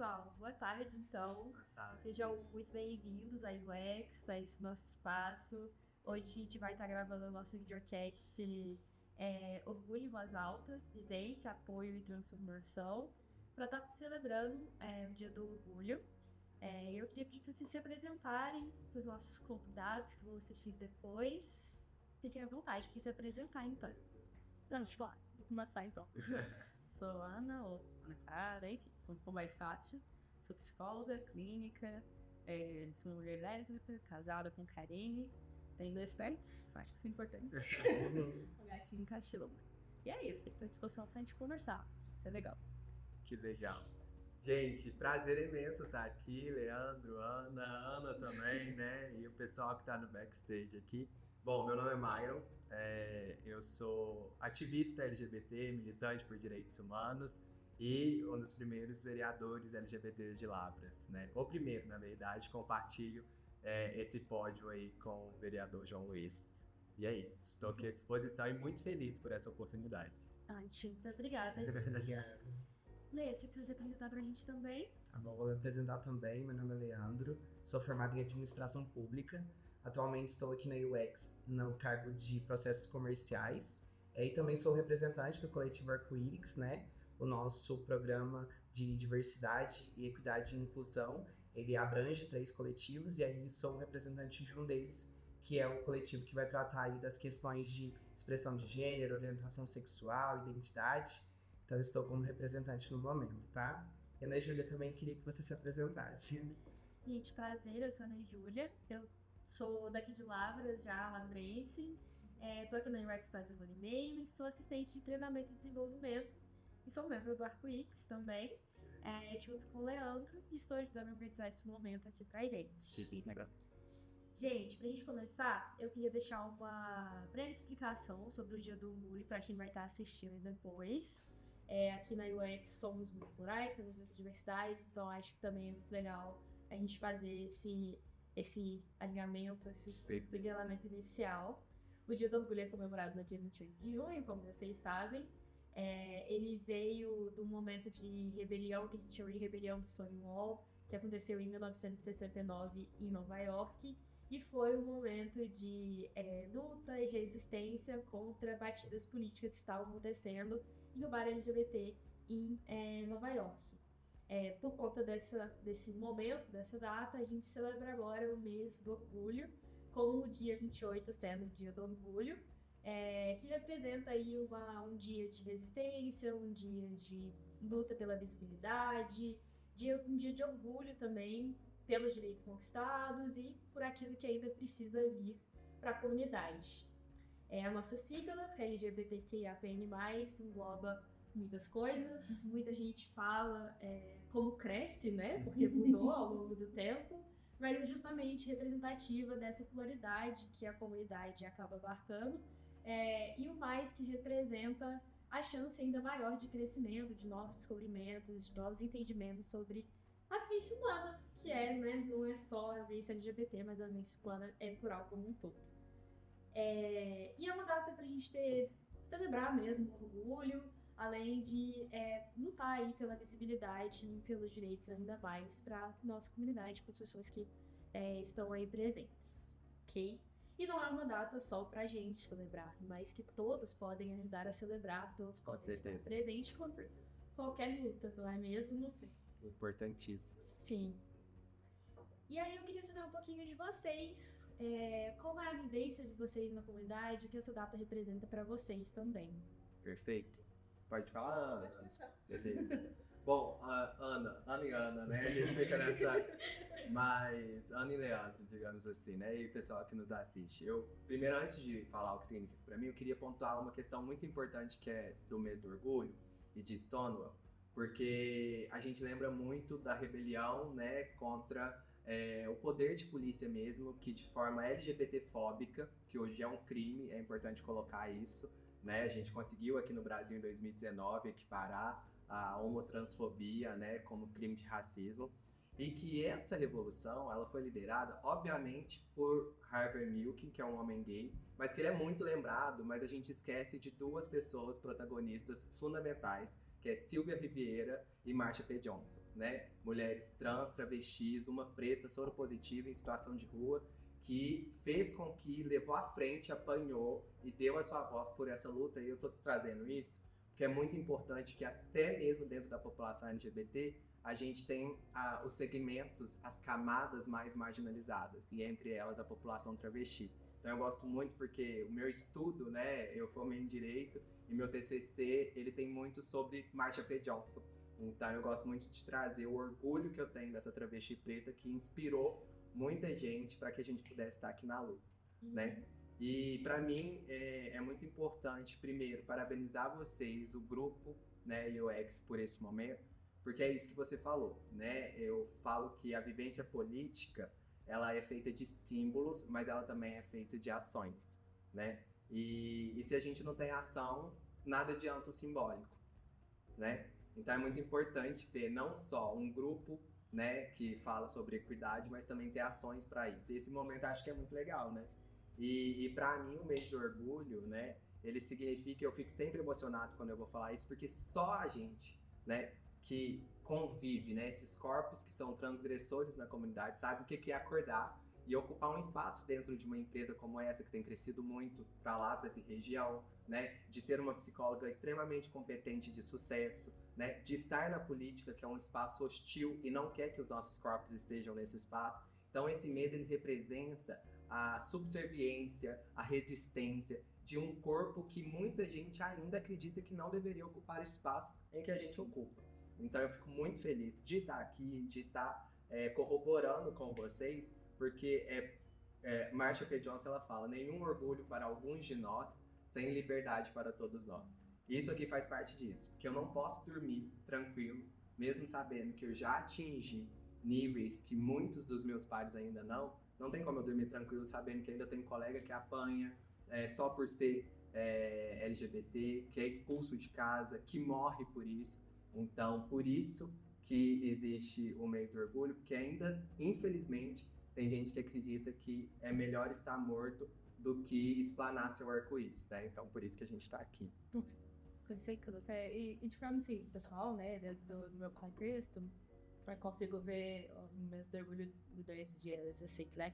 pessoal, boa tarde então. Sejam muito bem-vindos à UX, a esse nosso espaço. Hoje a gente vai estar gravando o nosso videocast Orgulho em Voz Alta, Vivência, Apoio e Transformação, para estar celebrando o Dia do Orgulho. Eu queria pedir para vocês se apresentarem para os nossos convidados que vão assistir depois. Fiquem à vontade para se apresentar então. Vamos lá, vou começar então. Sou Ana, ou Ana Clara, enfim, ficou mais fácil. Sou psicóloga, clínica, sou uma mulher lésbica, casada com Karine, tenho 2 pets, acho que isso é importante. Um gatinho e um cachorro. E é isso, estou à disposição pra gente conversar, isso é legal. Que legal. Gente, prazer imenso estar aqui, Leandro, Ana também, né? E o pessoal que está no backstage aqui. Bom, meu nome é Myron, eu sou ativista LGBT, militante por direitos humanos e um dos primeiros vereadores LGBTs de Lavras, né? O primeiro, na verdade, compartilho esse pódio aí com o vereador João Luiz. E é isso, estou aqui à disposição e muito feliz por essa oportunidade. Muito obrigada. Obrigado. Lê, se quiser apresentar pra gente também. Tá bom, vou me apresentar também. Meu nome é Leandro, sou formado em administração pública. Atualmente estou aqui na UX no cargo de processos comerciais. E também sou representante do coletivo Arco-Íris, né? O nosso programa de diversidade e equidade e inclusão. Ele abrange 3 coletivos e aí sou representante de um deles, que é o coletivo que vai tratar aí das questões de expressão de gênero, orientação sexual, identidade. Então eu estou como representante no momento, tá? E a Ana Júlia também queria que você se apresentasse. Gente, prazer, eu sou a Ana Júlia, eu sou daqui de Lavras, já lavrense. Estou aqui na UX faz 1 ano e meio e sou assistente de treinamento e desenvolvimento. E sou membro do Arco-Íris também, junto com o Leandro, e estou ajudando a organizar esse momento aqui pra gente. Gente, pra gente começar, eu queria deixar uma breve explicação sobre o Dia do Orgulho para quem vai estar assistindo depois. Aqui na UX somos muito plurais, temos muita diversidade, então acho que também é muito legal a gente fazer esse alinhamento, esse nivelamento inicial. O Dia do Orgulho é comemorado no dia 28 de junho, como vocês sabem. Ele veio do momento de rebelião, que a gente chama de rebelião do Stonewall, que aconteceu em 1969 em Nova York, e foi um momento de luta e resistência contra batidas políticas que estavam acontecendo no bar LGBT em Nova York. Por conta desse momento, dessa data, a gente celebra agora o mês do orgulho, com o dia 28 sendo o dia do orgulho, que representa aí um dia de resistência, um dia de luta pela visibilidade, um dia de orgulho também pelos direitos conquistados e por aquilo que ainda precisa vir para a comunidade. A nossa sigla, LGBTQIAPN+, engloba muitas coisas, muita gente fala como cresce, né, porque mudou ao longo do tempo, mas é justamente representativa dessa pluralidade que a comunidade acaba abarcando, e o mais que representa a chance ainda maior de crescimento, de novos descobrimentos, de novos entendimentos sobre a vivência humana, que não é só a vivência LGBT, mas a vivência humana é plural como um todo. E é uma data pra gente celebrar mesmo o orgulho, além de lutar aí pela visibilidade e pelos direitos ainda mais para nossa comunidade, para as pessoas que estão aí presentes, ok? E não é uma data só pra gente celebrar, mas que todos podem ajudar a celebrar, todos podem estar presentes com qualquer luta, não é mesmo? Importantíssimo. Sim. E aí eu queria saber um pouquinho de vocês, como é a vivência de vocês na comunidade, o que essa data representa para vocês também. Perfeito. Pode falar, Ana? Beleza. Bom, Ana e Ana, né? A gente fica nessa... Mas Ana e Leandro, digamos assim, né? E o pessoal que nos assiste. Primeiro, antes de falar o que significa para mim, eu queria pontuar uma questão muito importante que é do mês do orgulho e de Stonewall, porque a gente lembra muito da rebelião, né, contra o poder de polícia mesmo, que de forma LGBT-fóbica, que hoje é um crime, é importante colocar isso, né? A gente conseguiu aqui no Brasil em 2019 equiparar a homotransfobia, né, como crime de racismo, e que essa revolução ela foi liderada, obviamente, por Harvey Milk, que é um homem gay, mas que ele é muito lembrado, mas a gente esquece de 2 pessoas protagonistas fundamentais, que é Silvia Riviera e Marsha P. Johnson, né? Mulheres trans, travestis, uma preta, soropositiva em situação de rua, que fez com que levou à frente, apanhou e deu a sua voz por essa luta. E eu tô trazendo isso porque é muito importante que até mesmo dentro da população LGBT, a gente tem os segmentos, as camadas mais marginalizadas, e entre elas a população travesti. Então eu gosto muito porque o meu estudo, né, eu formei em Direito, e meu TCC, ele tem muito sobre Marsha P. Johnson. Então eu gosto muito de trazer o orgulho que eu tenho dessa travesti preta, que inspirou muita gente para que a gente pudesse estar aqui na luta, né? E para mim é muito importante, primeiro, parabenizar vocês, o grupo, né, UX, por esse momento, porque é isso que você falou, né? Eu falo que a vivência política, ela é feita de símbolos, mas ela também é feita de ações, né? E se a gente não tem ação, nada adianta o simbólico, né? Então é muito importante ter não só um grupo, né, que fala sobre equidade, mas também ter ações para isso. E esse momento eu acho que é muito legal, né? E para mim o mês do orgulho, né, ele significa, eu fico sempre emocionado quando eu vou falar isso, porque só a gente, né, que convive, né, esses corpos que são transgressores na comunidade, sabe o que é acordar e ocupar um espaço dentro de uma empresa como essa, que tem crescido muito para Lavras e região, né, de ser uma psicóloga extremamente competente, de sucesso, né, de estar na política, que é um espaço hostil e não quer que os nossos corpos estejam nesse espaço. Então esse mês ele representa a subserviência, a resistência de um corpo que muita gente ainda acredita que não deveria ocupar espaço em que a gente ocupa. Então eu fico muito feliz de estar aqui, de estar corroborando com vocês, porque Marsha P. Johnson, ela fala: nenhum orgulho para alguns de nós, sem liberdade para todos nós. Isso aqui faz parte disso, porque eu não posso dormir tranquilo, mesmo sabendo que eu já atingi níveis que muitos dos meus pares ainda não tem como eu dormir tranquilo sabendo que ainda tem colega que apanha só por ser LGBT, que é expulso de casa, que morre por isso. Então, por isso que existe o mês do orgulho, porque ainda, infelizmente, tem gente que acredita que é melhor estar morto do que explanar seu arco-íris, né? Então, por isso que a gente está aqui. E de forma assim, pessoal, né, dentro do meu contexto, eu consigo ver o mês do orgulho de 2 dias, assim, né,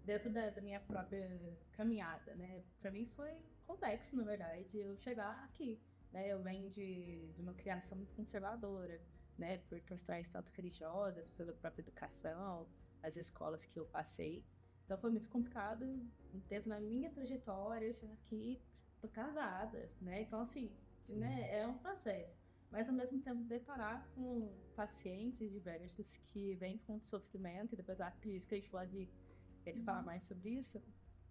dentro da minha própria caminhada, né. Pra mim foi complexo, na verdade, eu chegar aqui, né. Eu venho de uma criação muito conservadora, né, por questões tanto religiosas, pela própria educação, as escolas que eu passei. Então foi muito complicado dentro da minha trajetória, eu chegar aqui, tô casada, né. Então, assim, né, é um processo. Mas, ao mesmo tempo, deparar com pacientes diversos que vêm com sofrimento, e depois acredito que a gente pode falar mais sobre isso.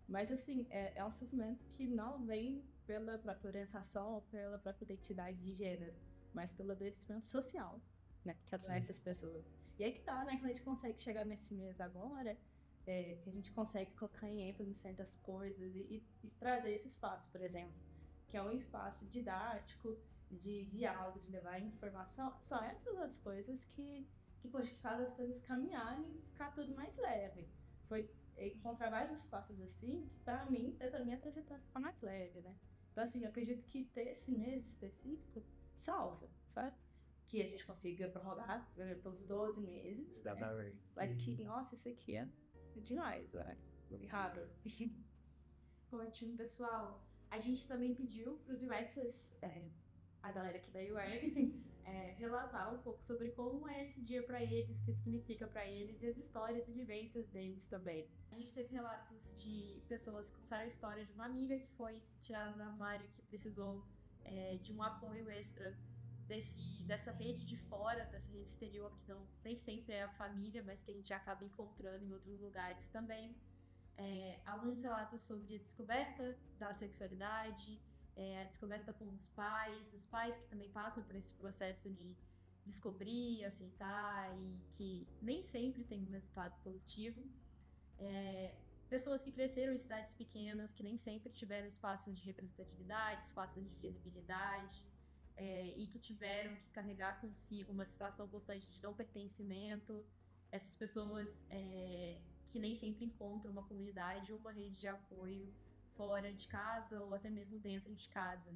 Mas, assim, é um sofrimento que não vem pela própria orientação ou pela própria identidade de gênero, mas pelo adoecimento social, né, que atrai essas pessoas. E aí que tá, né, que a gente consegue chegar nesse mês agora, que a gente consegue colocar em ênfase em certas coisas e trazer esse espaço, por exemplo, que é um espaço didático, de diálogo, de levar informação. São essas outras coisas que fazem as coisas caminharem e ficar tudo mais leve. Foi encontrar vários espaços assim, que pra mim, fez a minha trajetória ficar mais leve, né? Então, assim, eu acredito que ter esse mês específico salva, sabe? Que a gente consiga prorrogar pelos 12 meses, né? Mas que, nossa, isso aqui é demais, né? Errado. Ótimo, pessoal. A gente também pediu para os UXers, a galera aqui da UX, relatar um pouco sobre como é esse dia para eles, o que significa para eles e as histórias e vivências deles também. A gente teve relatos de pessoas que contaram a história de uma amiga que foi tirada do armário, que precisou de um apoio extra dessa rede de fora, dessa rede exterior, que não nem sempre é a família, mas que a gente acaba encontrando em outros lugares também. Alguns relatos sobre a descoberta da sexualidade, a descoberta com os pais que também passam por esse processo de descobrir, aceitar e que nem sempre tem um resultado positivo. Pessoas que cresceram em cidades pequenas, que nem sempre tiveram espaços de representatividade, espaços de visibilidade, e que tiveram que carregar consigo uma sensação constante de não pertencimento. Essas pessoas que nem sempre encontram uma comunidade ou uma rede de apoio fora de casa ou até mesmo dentro de casa.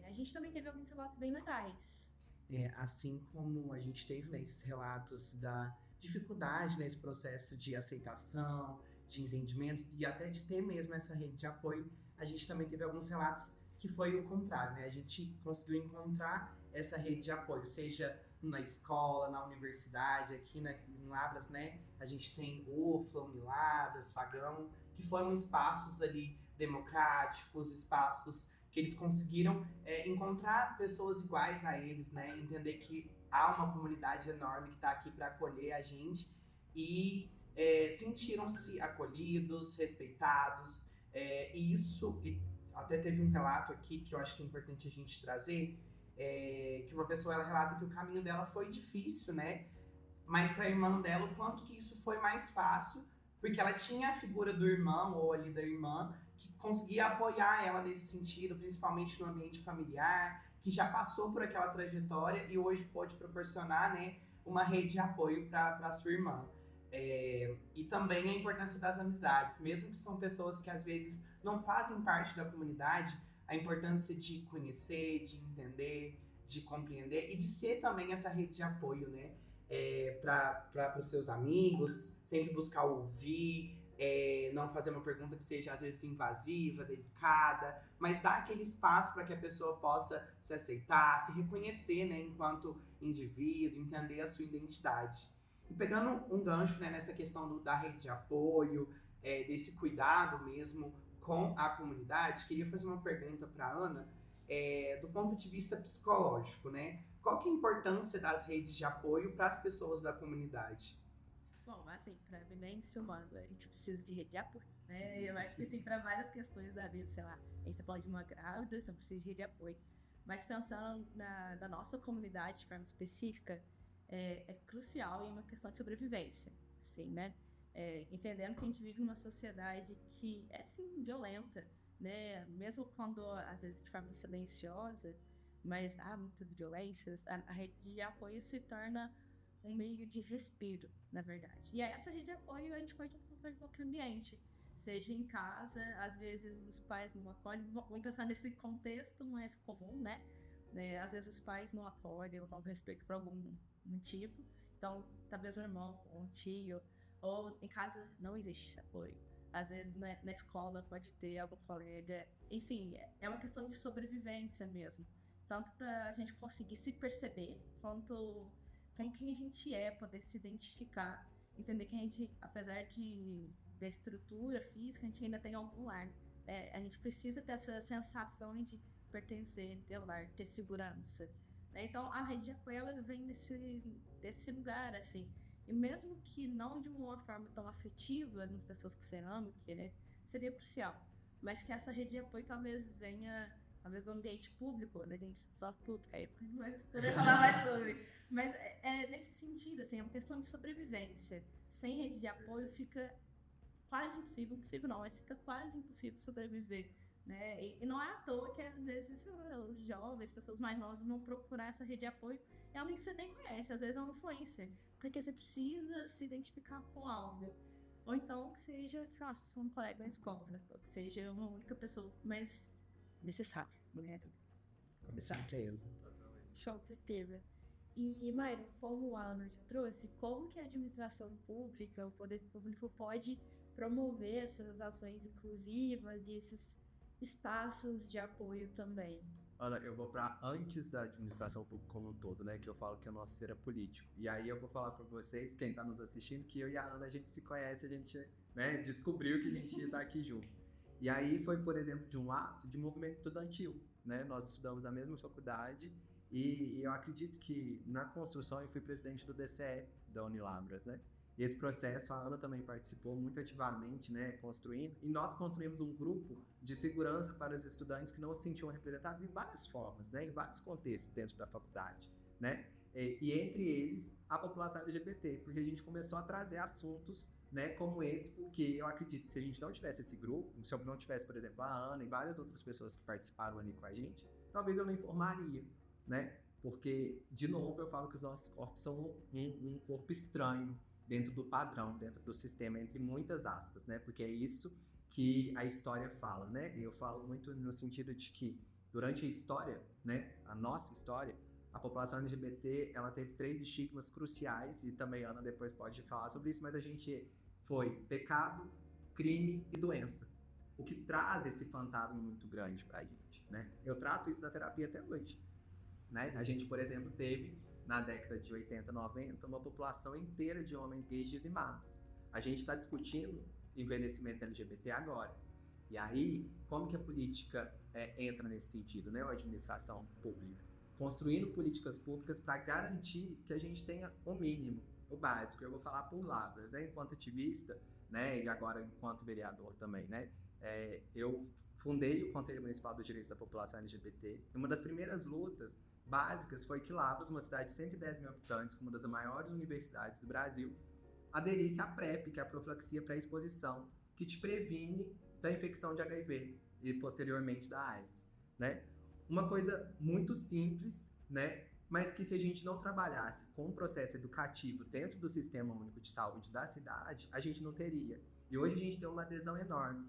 A gente também teve alguns relatos bem legais. Assim como a gente teve, né, esses relatos da dificuldade nesse processo de aceitação, de entendimento e até de ter mesmo essa rede de apoio, a gente também teve alguns relatos que foi o contrário, né? A gente conseguiu encontrar essa rede de apoio, seja na escola, na universidade, aqui em Lavras, né? A gente tem UFLA, Unilabras, Fagão, que foram espaços ali democráticos, espaços que eles conseguiram encontrar pessoas iguais a eles, né? Entender que há uma comunidade enorme que está aqui para acolher a gente e sentiram-se acolhidos, respeitados, e isso, e até teve um relato aqui que eu acho que é importante a gente trazer, que uma pessoa ela relata que o caminho dela foi difícil, né? Mas para a irmã dela, o quanto que isso foi mais fácil, porque ela tinha a figura do irmão ou ali da irmã que conseguia apoiar ela nesse sentido, principalmente no ambiente familiar, que já passou por aquela trajetória e hoje pode proporcionar, né, uma rede de apoio para sua irmã. E também a importância das amizades, mesmo que são pessoas que às vezes não fazem parte da comunidade, a importância de conhecer, de entender, de compreender e de ser também essa rede de apoio, né? Para os seus amigos, sempre buscar ouvir, não fazer uma pergunta que seja às vezes invasiva, delicada, mas dar aquele espaço para que a pessoa possa se aceitar, se reconhecer, né, enquanto indivíduo, entender a sua identidade. E pegando um gancho, né, nessa questão da rede de apoio, desse cuidado mesmo com a comunidade, queria fazer uma pergunta para a Ana, do ponto de vista psicológico, né? Qual que é a importância das redes de apoio para as pessoas da comunidade? Bom, assim, para a vivência humana, a gente precisa de rede de apoio, né? Eu acho que, assim, para várias questões da vida, sei lá, a gente tá falando de uma grávida, então precisa de rede de apoio. Mas pensando da nossa comunidade de forma específica, é crucial em uma questão de sobrevivência, assim, né? Entendendo que a gente vive numa sociedade que é, sim, violenta, né? Mesmo quando, às vezes, de forma silenciosa, mas há muitas violências, a rede de apoio se torna um meio de respiro, na verdade. E essa rede de apoio a gente pode encontrar em qualquer ambiente, seja em casa, às vezes os pais não acolhem, vamos pensar nesse contexto mais comum, né? Às vezes os pais não acolhem ou não respeitam por algum motivo, então talvez o irmão ou um tio, ou em casa não existe esse apoio. Às vezes na escola pode ter algum colega, enfim, é uma questão de sobrevivência mesmo. Tanto para a gente conseguir se perceber, quanto com quem a gente poder se identificar, entender que a gente, apesar da estrutura física, a gente ainda tem algum lar. A gente precisa ter essa sensação de pertencer, ter lar, ter segurança. Então a rede de apoio ela vem desse lugar, assim. E mesmo que não de uma forma tão afetiva, de pessoas que você ama, que seria crucial, mas que essa rede de apoio talvez venha do ambiente público, da gente só pública, aí não vai poder falar mais sobre. Mas nesse sentido, assim, é uma questão de sobrevivência. Sem rede de apoio fica quase impossível não, mas fica quase impossível sobreviver, né? E não é à toa que às vezes os jovens, pessoas mais novas vão procurar essa rede de apoio, é alguém que você nem conhece, às vezes é um influencer, porque você precisa se identificar com algo. Ou então que seja, sei lá, um colega da escola, ou que seja uma única pessoa, mas necessário, né? Com certeza. Show, certeza. E, Mayra, como a Ana já trouxe, como que a administração pública, o poder público pode promover essas ações inclusivas e esses espaços de apoio também? Ana, eu vou para antes da administração pública como um todo, né? Que eu falo que o nosso ser é político. E aí eu vou falar para vocês, quem está nos assistindo, que eu e a Ana, a gente se conhece, a gente descobriu que a gente ia estar aqui junto. E aí foi, por exemplo, de um ato de movimento estudantil, né? Nós estudamos na mesma faculdade e eu acredito que na construção eu fui presidente do DCE da Unilabras, né? E esse processo a Ana também participou muito ativamente, né? Construindo. E nós construímos um grupo de segurança para os estudantes que não se sentiam representados em várias formas, né? Em vários contextos dentro da faculdade, né? E entre eles, a população LGBT, porque a gente começou a trazer assuntos, né, como esse, porque eu acredito que se a gente não tivesse esse grupo, se eu não tivesse, por exemplo, a Ana e várias outras pessoas que participaram ali com a gente, talvez eu não informaria, né? Porque, de novo, eu falo que os nossos corpos são um corpo estranho dentro do padrão, dentro do sistema, entre muitas aspas, né? Porque é isso que a história fala, né? Eu falo muito no sentido de que durante a história, né, a nossa história, a população LGBT, ela teve 3 estigmas cruciais, e também a Ana depois pode falar sobre isso, mas a gente foi pecado, crime e doença. O que traz esse fantasma muito grande pra gente, né? Eu trato isso na terapia até hoje, né? A gente, por exemplo, teve, na década de 80, 90, uma população inteira de homens gays dizimados. A gente está discutindo envelhecimento LGBT agora. E aí, como que a política entra nesse sentido, né? A administração pública. Construindo políticas públicas para garantir que a gente tenha o mínimo, o básico. Eu vou falar por Lavras, né? Enquanto ativista, né? E agora enquanto vereador também, né? Eu fundei o Conselho Municipal dos Direitos da População LGBT. E uma das primeiras lutas básicas foi que Lavras, uma cidade de 110 mil habitantes, com uma das maiores universidades do Brasil, aderisse à PrEP, que é a profilaxia pré-exposição, que te previne da infecção de HIV e posteriormente da AIDS, né? Uma coisa muito simples, né? Mas que se a gente não trabalhasse com um processo educativo dentro do Sistema Único de Saúde da cidade, a gente não teria. E hoje a gente tem uma adesão enorme.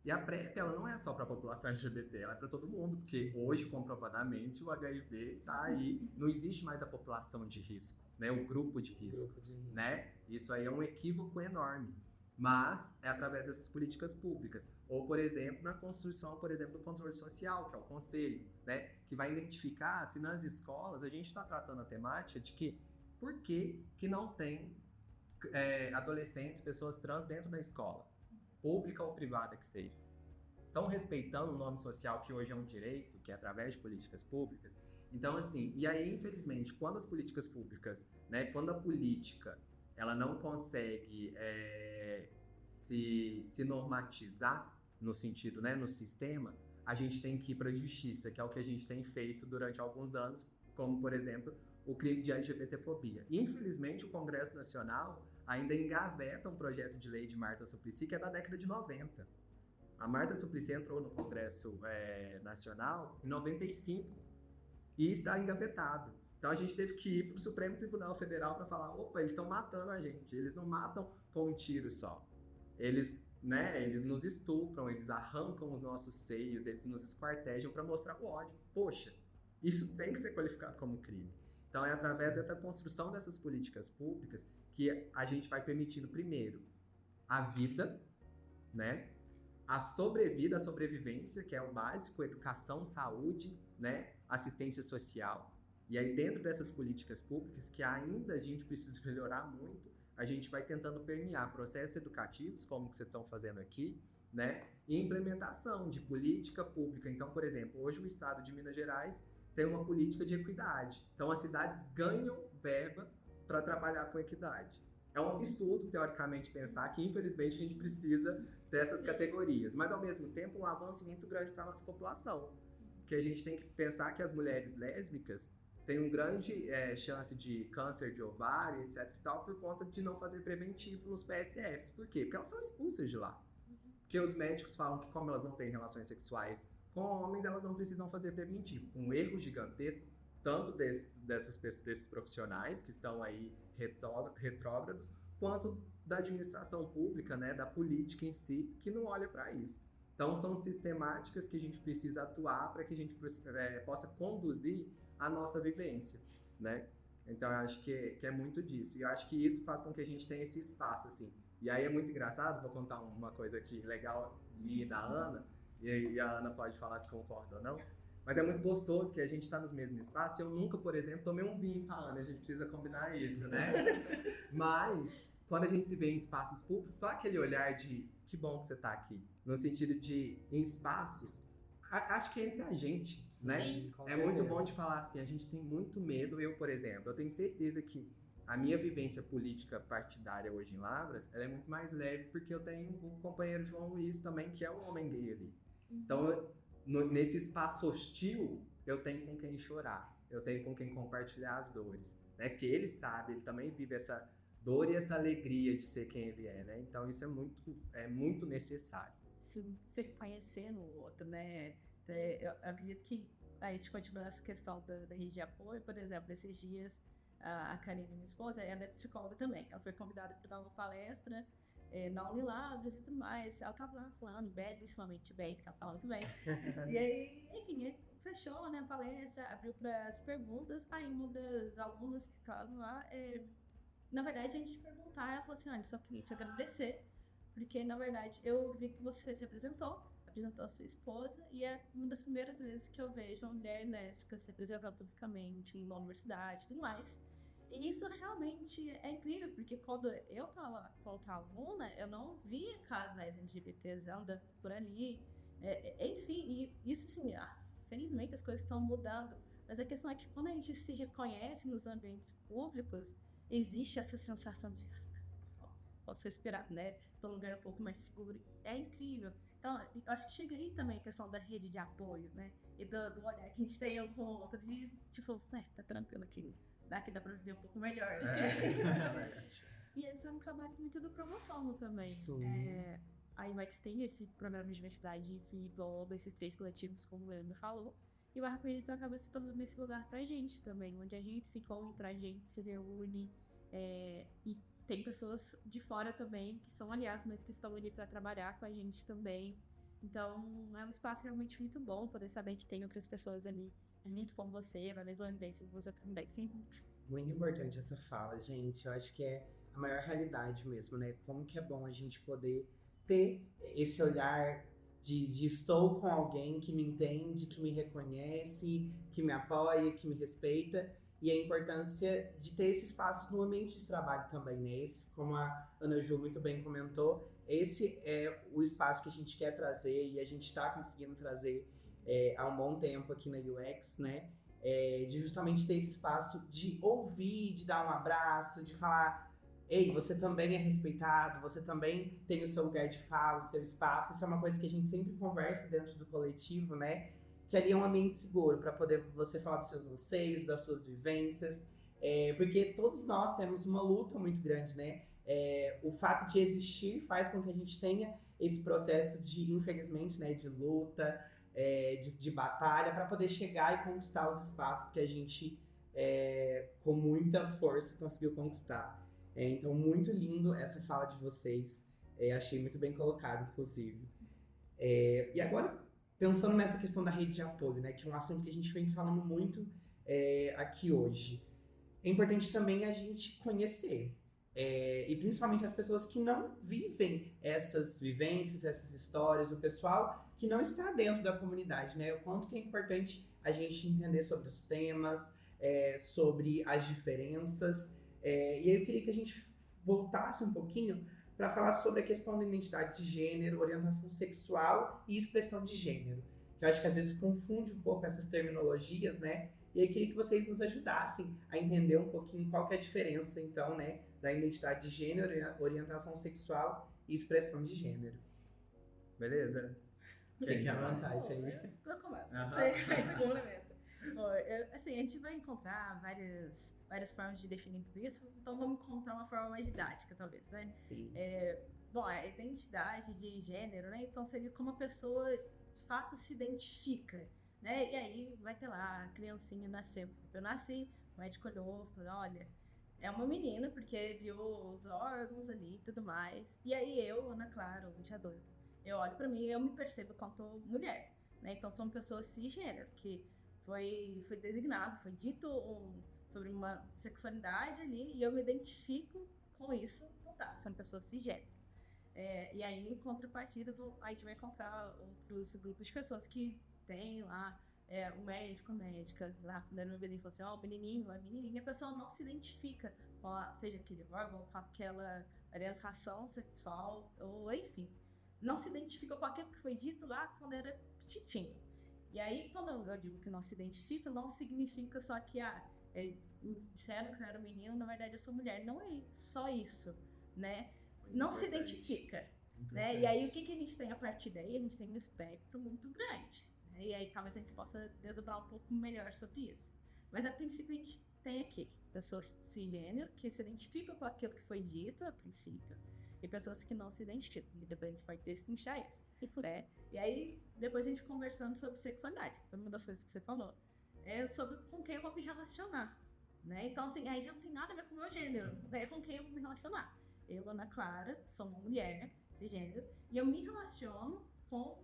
E a PrEP, ela não é só para a população LGBT, ela é para todo mundo, porque hoje, comprovadamente, o HIV está aí, não existe mais a população de risco, né? O grupo de risco, né? Isso aí é um equívoco enorme, mas é através dessas políticas públicas. Ou, por exemplo, na construção, por exemplo, do controle social, que é o conselho, né? Que vai identificar se nas escolas a gente está tratando a temática de que por que não tem adolescentes, pessoas trans dentro da escola, pública ou privada que seja. Estão respeitando o nome social que hoje é um direito, que é através de políticas públicas. Então, assim, e aí, infelizmente, quando as políticas públicas, né, quando a política, ela não consegue se normatizar no sentido, né, no sistema, a gente tem que ir para a justiça, que é o que a gente tem feito durante alguns anos, como, por exemplo, o crime de LGBTfobia. Infelizmente, o Congresso Nacional ainda engaveta um projeto de lei de Marta Suplicy, que é da década de 90. A Marta Suplicy entrou no Congresso Nacional em 95 e está engavetado. Então a gente teve que ir para o Supremo Tribunal Federal para falar, opa, eles estão matando a gente, eles não matam com um tiro só. Eles nos estupram, eles arrancam os nossos seios, eles nos esquartejam para mostrar o ódio. Poxa, isso tem que ser qualificado como crime. Então é através dessa construção dessas políticas públicas que a gente vai permitindo, primeiro, a vida, né? A sobrevida, a sobrevivência, que é o básico, educação, saúde, né? Assistência social. E aí dentro dessas políticas públicas, que ainda a gente precisa melhorar muito, a gente vai tentando permear processos educativos, como que vocês estão fazendo aqui, né? E implementação de política pública. Então, por exemplo, hoje o Estado de Minas Gerais tem uma política de equidade. Então, as cidades ganham verba para trabalhar com equidade. É um absurdo, teoricamente, pensar que, infelizmente, a gente precisa dessas categorias. Mas, ao mesmo tempo, um avanço muito grande para a nossa população. Porque a gente tem que pensar que as mulheres lésbicas têm uma grande chance de câncer de ovário, etc. e tal, por conta de não fazer preventivo nos PSFs. Por quê? Porque elas são expulsas de lá. Porque os médicos falam que, como elas não têm relações sexuais com homens, elas não precisam fazer preventivo. Um erro gigantesco, tanto desses profissionais que estão aí retrógrados, quanto da administração pública, né, da política em si, que não olha para isso. Então, são sistemáticas que a gente precisa atuar para que a gente possa conduzir a nossa vivência, né? Então, eu acho que é muito disso. E eu acho que isso faz com que a gente tenha esse espaço, assim. E aí é muito engraçado, vou contar uma coisa aqui legal minha e da Ana, e a Ana pode falar se concorda ou não, mas é muito gostoso que a gente está nos mesmos espaços. Eu nunca, por exemplo, tomei um vinho com a Ana, a gente precisa combinar isso, né? Mas, quando a gente se vê em espaços públicos, só aquele olhar de que bom que você está aqui, no sentido de, em espaços, acho que é entre a gente, né? Sim, com É certeza. muito bom de falar assim, a gente tem muito medo. Eu, por exemplo, eu tenho certeza que a minha vivência política partidária hoje em Lavras, ela é muito mais leve porque eu tenho o companheiro João Luiz também, que é um homem gay ali. Então, nesse espaço hostil, eu tenho com quem chorar, eu tenho com quem compartilhar as dores, né? Que ele sabe, ele também vive essa dor e essa alegria de ser quem ele é, né? Então isso é muito necessário. Se conhecendo o outro, né? Eu acredito que a gente continua nessa questão da rede de apoio. Por exemplo, esses dias a Karine, minha esposa, ela é psicóloga também. Ela foi convidada para dar uma palestra na Unilavras e tudo mais. Ela estava lá falando belíssimamente bem, porque ela fala muito bem. E aí, enfim, fechou, né, a palestra, abriu para as perguntas. Aí uma das alunas que estavam lá, na verdade, a gente perguntar, ela falou assim, olha, só queria te agradecer, porque, na verdade, eu vi que você se apresentou a sua esposa, e é uma das primeiras vezes que eu vejo uma mulher lésbica se apresentando publicamente em uma universidade e tudo mais. E isso realmente é incrível, porque quando eu estava aluna, eu não via casais LGBTs andando por ali. Enfim, e isso assim, felizmente as coisas estão mudando, mas a questão é que quando a gente se reconhece nos ambientes públicos, existe essa sensação de posso respirar, né? Tô num lugar um pouco mais seguro. É incrível. Então, eu acho que chega aí também a questão da rede de apoio, né? E do olhar que a gente tem um com o outro, de tipo, tá tranquilo aqui. Daqui dá pra viver um pouco melhor. E esse é um trabalho muito do promoção também. A IMAX tem esse programa de diversidade que engloba esses 3 coletivos, como o Leandro falou. E o Arco-Íris acaba se tornando nesse lugar pra gente também, onde a gente se encontra, a gente se reúne. E tem pessoas de fora também, que são aliados, mas que estão ali para trabalhar com a gente também. Então, é um espaço realmente muito bom poder saber que tem outras pessoas ali, muito como você, na mesma ambiência que você também. Muito importante essa fala, gente. Eu acho que é a maior realidade mesmo, né? Como que é bom a gente poder ter esse olhar de estou com alguém que me entende, que me reconhece, que me apoia, que me respeita. E a importância de ter esses espaços no ambiente de trabalho também, né? Esse, como a Ana Ju muito bem comentou, esse é o espaço que a gente quer trazer e a gente está conseguindo trazer há um bom tempo aqui na UX, né? De justamente ter esse espaço de ouvir, de dar um abraço, de falar, ei, você também é respeitado, você também tem o seu lugar de fala, o seu espaço. Isso é uma coisa que a gente sempre conversa dentro do coletivo, né? Que ali é um ambiente seguro para poder você falar dos seus anseios, das suas vivências, porque todos nós temos uma luta muito grande, né? O fato de existir faz com que a gente tenha esse processo de, infelizmente, né, de luta, de batalha, para poder chegar e conquistar os espaços que a gente, com muita força, conseguiu conquistar. Então, muito lindo essa fala de vocês, achei muito bem colocado, inclusive. E agora, pensando nessa questão da rede de apoio, né, que é um assunto que a gente vem falando muito aqui hoje, é importante também a gente conhecer, e principalmente as pessoas que não vivem essas vivências, essas histórias, o pessoal que não está dentro da comunidade, né, o quanto que é importante a gente entender sobre os temas, sobre as diferenças, e aí eu queria que a gente voltasse um pouquinho para falar sobre a questão da identidade de gênero, orientação sexual e expressão de gênero. Que eu acho que às vezes confunde um pouco essas terminologias, né? E eu queria que vocês nos ajudassem a entender um pouquinho qual que é a diferença, então, né, da identidade de gênero, orientação sexual e expressão de gênero. Beleza? Fique à vontade aí. Eu começo. Você faz o complemento. Assim, a gente vai encontrar várias formas de definir tudo isso, então vamos encontrar uma forma mais didática, talvez, né? Sim. Bom, a identidade de gênero, né? Então seria como a pessoa de fato se identifica, né? E aí vai ter lá, a criancinha nasceu. Eu nasci, o médico olhou, falou, olha, é uma menina, porque viu os órgãos ali e tudo mais. E aí eu, Ana Clara, ouvinte adulta, eu olho pra mim e eu me percebo quanto mulher, né? Então sou uma pessoa cisgênero, que foi designado, foi dito sobre uma sexualidade ali, e eu me identifico com isso, então tá, sou uma pessoa cisgênero. E aí, em contrapartida, a gente vai encontrar outros grupos de pessoas que têm lá o médico, a médica, lá quando era meu vizinho, falou assim, ó, o menininho, a menininha, a pessoa não se identifica com seja aquele órgão, com aquela orientação sexual, ou enfim, não se identifica com aquilo que foi dito lá quando era petitinho. E aí, quando eu digo que não se identifica, não significa só que, disseram que eu era menino, na verdade eu sou mulher. Não é só isso, né? Não se identifica, né? E aí, o que a gente tem a partir daí? A gente tem um espectro muito grande, né? E aí, talvez a gente possa desdobrar um pouco melhor sobre isso. Mas, a princípio, a gente tem aqui pessoas cisgênero, que se identificam com aquilo que foi dito a princípio, e pessoas que não se identificam, e depois a gente pode destrinchar isso, né? E aí, depois a gente conversando sobre sexualidade, foi uma das coisas que você falou, sobre com quem eu vou me relacionar, né? Então, assim, aí já não tem nada a ver com o meu gênero, é com quem eu vou me relacionar. Eu, Ana Clara, sou uma mulher cisgênero, e eu me relaciono com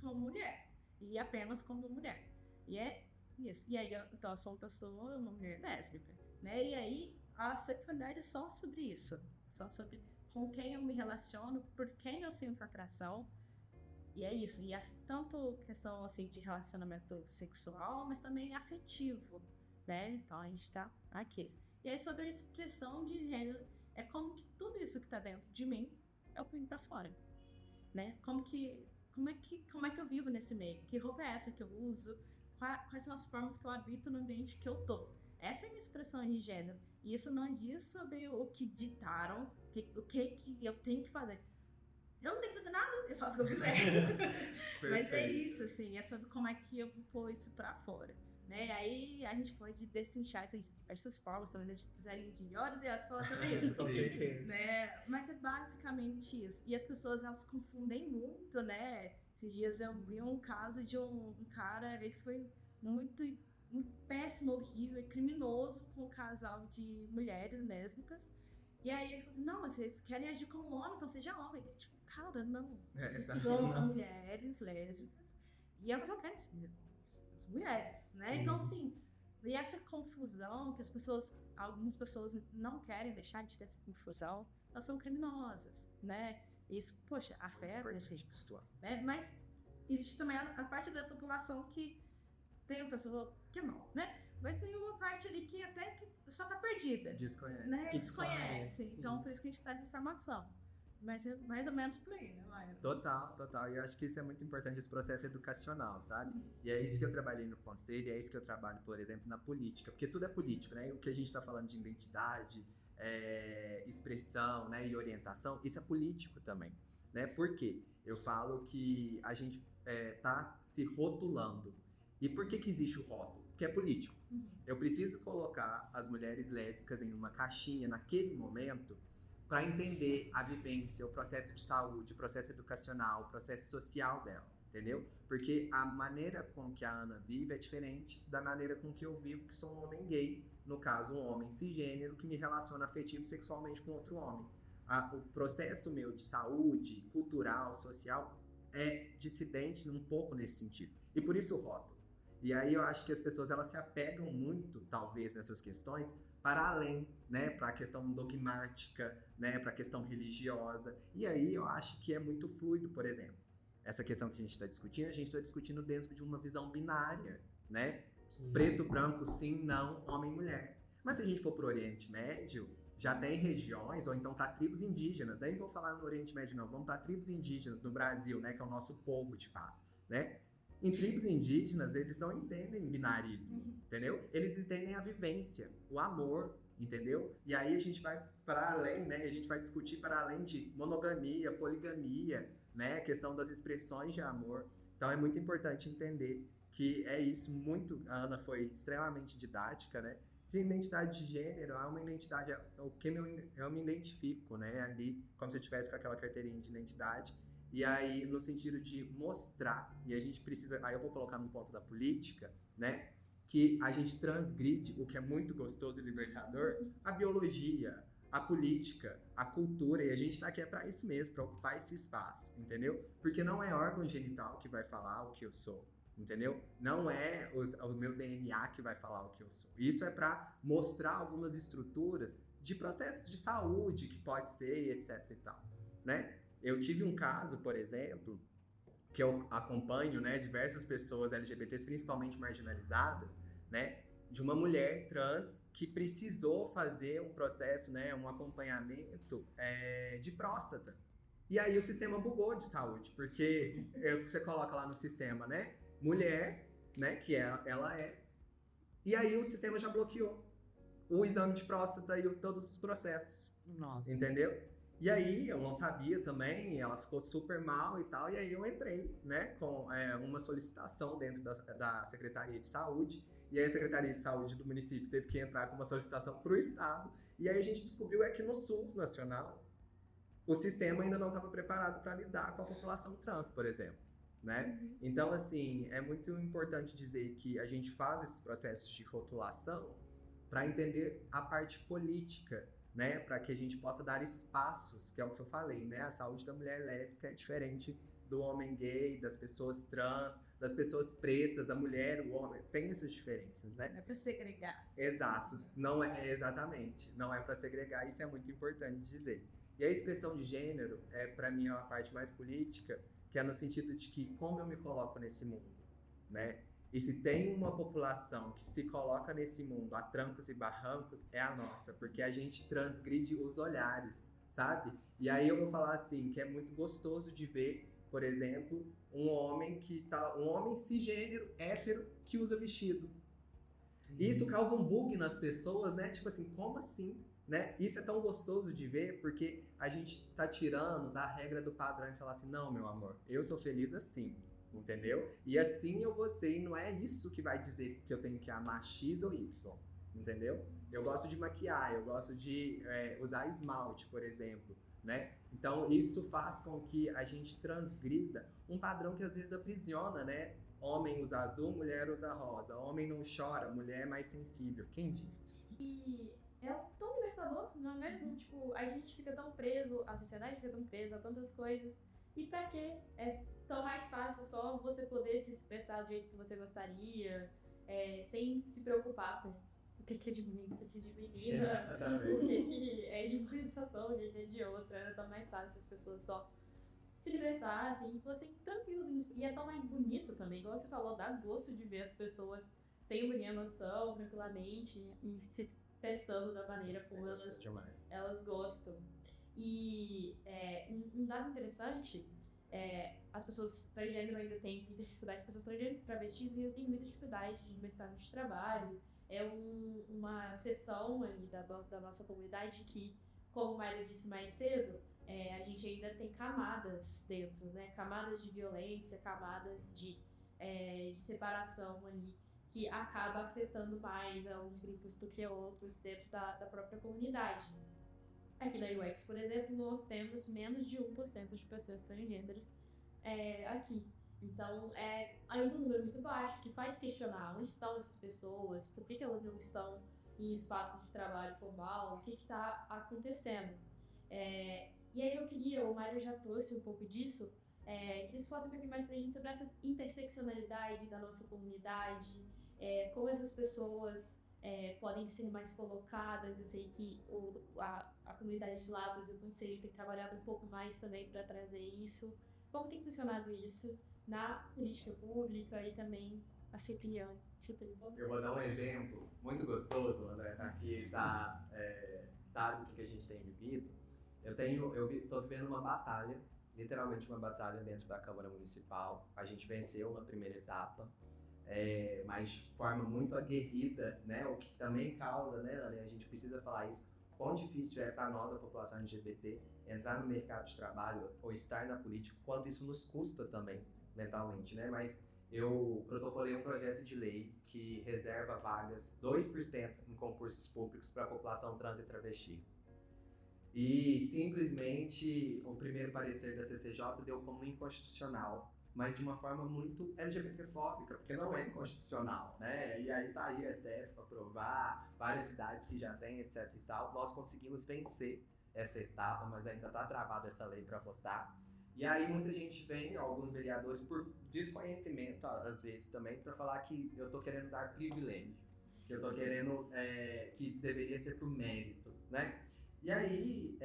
mulher, e apenas como mulher. E é isso. E aí, então, eu sou uma mulher lésbica, né? E aí, a sexualidade é só sobre isso. Só sobre com quem eu me relaciono, por quem eu sinto atração. E é isso. E tanto questão, assim, de relacionamento sexual, mas também afetivo, né? Então, a gente tá aqui. E aí, sobre a expressão de gênero, é como que tudo isso que tá dentro de mim, eu ponho pra fora, né? Como é que eu vivo nesse meio? Que roupa é essa que eu uso? Quais são as formas que eu habito no ambiente que eu tô? Essa é a minha expressão de gênero. E isso não diz sobre o que ditaram, o que eu tenho que fazer. Eu não tenho que fazer nada, eu faço o que eu quiser. Mas é isso, assim, é sobre como é que eu vou pôr isso pra fora. Né? Aí a gente pode destrinchar isso de diversas formas, talvez a gente precisaria de horas e horas pra falar sobre isso. Com certeza. Né? Mas é basicamente isso. E as pessoas, elas confundem muito, né? Esses dias eu vi um caso de um cara, ele foi muito péssimo, horrível e criminoso com um casal de mulheres lésbicas. E aí ele falou assim, não, mas vocês querem agir como homem, então seja homem. E, tipo, cara, não. São mulheres lésbicas e elas não querem ser as mulheres, né? Sim. Então, assim, e essa confusão que algumas pessoas não querem deixar de ter essa confusão, elas são criminosas, né? Isso, poxa, afeta a gente, né? Mas existe também a parte da população que tem uma pessoa que é mal, né? Mas tem uma parte ali que até que só tá perdida. Desconhece. Né? Que Desconhece. desconhece, Então, sim. por isso que a gente traz informação. Mas é mais ou menos por aí, né, Maia? Total. E eu acho que isso é muito importante, esse processo educacional, sabe? E é isso que eu trabalhei no conselho, é isso que eu trabalho, por exemplo, na política. Porque tudo é político, né? O que a gente tá falando de identidade, expressão, né? E orientação, isso é político também, né? Por quê? Eu falo que a gente tá se rotulando. E por que existe o rótulo? Porque é político. Eu preciso colocar as mulheres lésbicas em uma caixinha naquele momento para entender a vivência, o processo de saúde, o processo educacional, o processo social dela, entendeu? Porque a maneira com que a Ana vive é diferente da maneira com que eu vivo, que sou um homem gay, no caso um homem cisgênero que me relaciona afetivo e sexualmente com outro homem. O processo meu de saúde, cultural, social, é dissidente um pouco nesse sentido. E por isso o rótulo. E aí eu acho que as pessoas elas se apegam muito, talvez, nessas questões, para além, né, para a questão dogmática, né, para a questão religiosa. E aí eu acho que é muito fluido, por exemplo. Essa questão que a gente está discutindo dentro de uma visão binária, né? Sim. Preto, branco, sim, não, homem, mulher. Mas se a gente for para o Oriente Médio, já tem regiões, ou então para tribos indígenas, daí não vou falar no Oriente Médio não, vamos para tribos indígenas no Brasil, né, que é o nosso povo de fato, né? Em tribos indígenas, eles não entendem binarismo, entendeu? Eles entendem a vivência, o amor, entendeu? E aí a gente vai para além, né? A gente vai discutir para além de monogamia, poligamia, né? A questão das expressões de amor. Então é muito importante entender que é isso muito... A Ana foi extremamente didática, né? De identidade de gênero, é uma identidade... o que eu me identifico, né? Ali, como se eu tivesse com aquela carteirinha de identidade. E aí, no sentido de mostrar, e a gente precisa, aí eu vou colocar no ponto da política, né, que a gente transgride, o que é muito gostoso e libertador, a biologia, a política, a cultura, e a gente tá aqui para isso mesmo, para ocupar esse espaço, entendeu? Porque não é órgão genital que vai falar o que eu sou, entendeu? Não é o meu DNA que vai falar o que eu sou. Isso é para mostrar algumas estruturas de processos de saúde, que pode ser, etc e tal, né? Eu tive um caso, por exemplo, que eu acompanho, né, diversas pessoas LGBTs, principalmente marginalizadas, né, de uma mulher trans que precisou fazer um processo, né, um acompanhamento de próstata. E aí o sistema bugou de saúde, porque você coloca lá no sistema, né, mulher, né, que ela é, e aí o sistema já bloqueou o exame de próstata e todos os processos. Nossa. Entendeu? E aí, eu não sabia também, ela ficou super mal e tal, e aí eu entrei, né, com uma solicitação dentro da Secretaria de Saúde, e aí a Secretaria de Saúde do município teve que entrar com uma solicitação para o Estado, e aí a gente descobriu que no SUS nacional, o sistema ainda não estava preparado para lidar com a população trans, por exemplo, né? Então, assim, é muito importante dizer que a gente faz esses processos de rotulação para entender a parte política, né, para que a gente possa dar espaços, que é o que eu falei, né, a saúde da mulher lésbica é diferente do homem gay, das pessoas trans, das pessoas pretas, a mulher, o homem, tem essas diferenças, né? Não é pra segregar. Exato, não é exatamente, não é para segregar, isso é muito importante dizer. E a expressão de gênero é para mim a parte mais política, que é no sentido de que como eu me coloco nesse mundo, né? E se tem uma população que se coloca nesse mundo a trancos e barrancos, é a nossa, porque a gente transgride os olhares, sabe? E aí eu vou falar assim, que é muito gostoso de ver, por exemplo, um homem cisgênero, hétero, que usa vestido. E isso causa um bug nas pessoas, né? Tipo assim, como assim? Né? Isso é tão gostoso de ver, porque a gente tá tirando da regra do padrão e falar assim, não, meu amor, eu sou feliz assim, entendeu? E assim eu vou ser, e não é isso que vai dizer que eu tenho que amar X ou Y, entendeu? Eu gosto de maquiar, eu gosto de usar esmalte, por exemplo, né? Então isso faz com que a gente transgrida um padrão que às vezes aprisiona, né? Homem usa azul, mulher usa rosa. Homem não chora, mulher é mais sensível. Quem disse? E é tão libertador, não é mesmo? Tipo, a gente fica tão preso, a sociedade fica tão presa a tantas coisas. E pra quê? É tão mais fácil só você poder se expressar do jeito que você gostaria, sem se preocupar com o que é de menino, o que é de menina, o que é de uma orientação, o que é de outra. Era tão mais fácil se as pessoas só se libertassem e fossem tranquilos. E é tão mais bonito também, igual você falou, dá gosto de ver as pessoas sem muita noção, tranquilamente, e se expressando da maneira como elas gostam. E um dado interessante, as pessoas transgênero ainda têm muita dificuldade, as pessoas transgênero e travestis ainda têm muita dificuldade de mercado de trabalho. É uma seção ali da nossa comunidade que, como o Mário disse mais cedo, a gente ainda tem camadas dentro, né? Camadas de violência, camadas de separação ali, que acaba afetando mais alguns grupos do que outros dentro da própria comunidade. Aqui na UX, por exemplo, nós temos menos de 1% de pessoas transgêneras aqui. Então, é ainda um número muito baixo, que faz questionar onde estão essas pessoas, por que elas não estão em espaços de trabalho formal, o que está acontecendo. E aí o Mário já trouxe um pouco disso, que eles falassem um pouquinho mais pra gente sobre essa interseccionalidade da nossa comunidade, como essas pessoas podem ser mais colocadas. Eu sei que a comunidade de Lavras e o Conselho tem trabalhado um pouco mais também para trazer isso. Como tem funcionado isso na política pública e também a Cipriano? Eu vou dar um exemplo muito gostoso, André, aqui sabe o que a gente tem vivido. Tô vivendo uma batalha, literalmente uma batalha dentro da Câmara Municipal. A gente venceu na primeira etapa, mas de forma muito aguerrida, né? O que também causa, né, Ana? A gente precisa falar isso, quão difícil é para nós, a população LGBT, entrar no mercado de trabalho ou estar na política, quanto isso nos custa também, mentalmente, né? Mas eu protocolei um projeto de lei que reserva vagas 2% em concursos públicos para a população trans e travesti. E simplesmente o primeiro parecer da CCJ deu como inconstitucional, mas de uma forma muito LGBTfóbica, porque não é inconstitucional, né? E aí tá aí a STF para aprovar, várias cidades que já tem, etc e tal. Nós conseguimos vencer essa etapa, mas ainda tá travada essa lei para votar. E aí muita gente vem, alguns vereadores, por desconhecimento, às vezes também, para falar que eu tô querendo dar privilégio, que eu tô querendo, que deveria ser por mérito, né? E aí,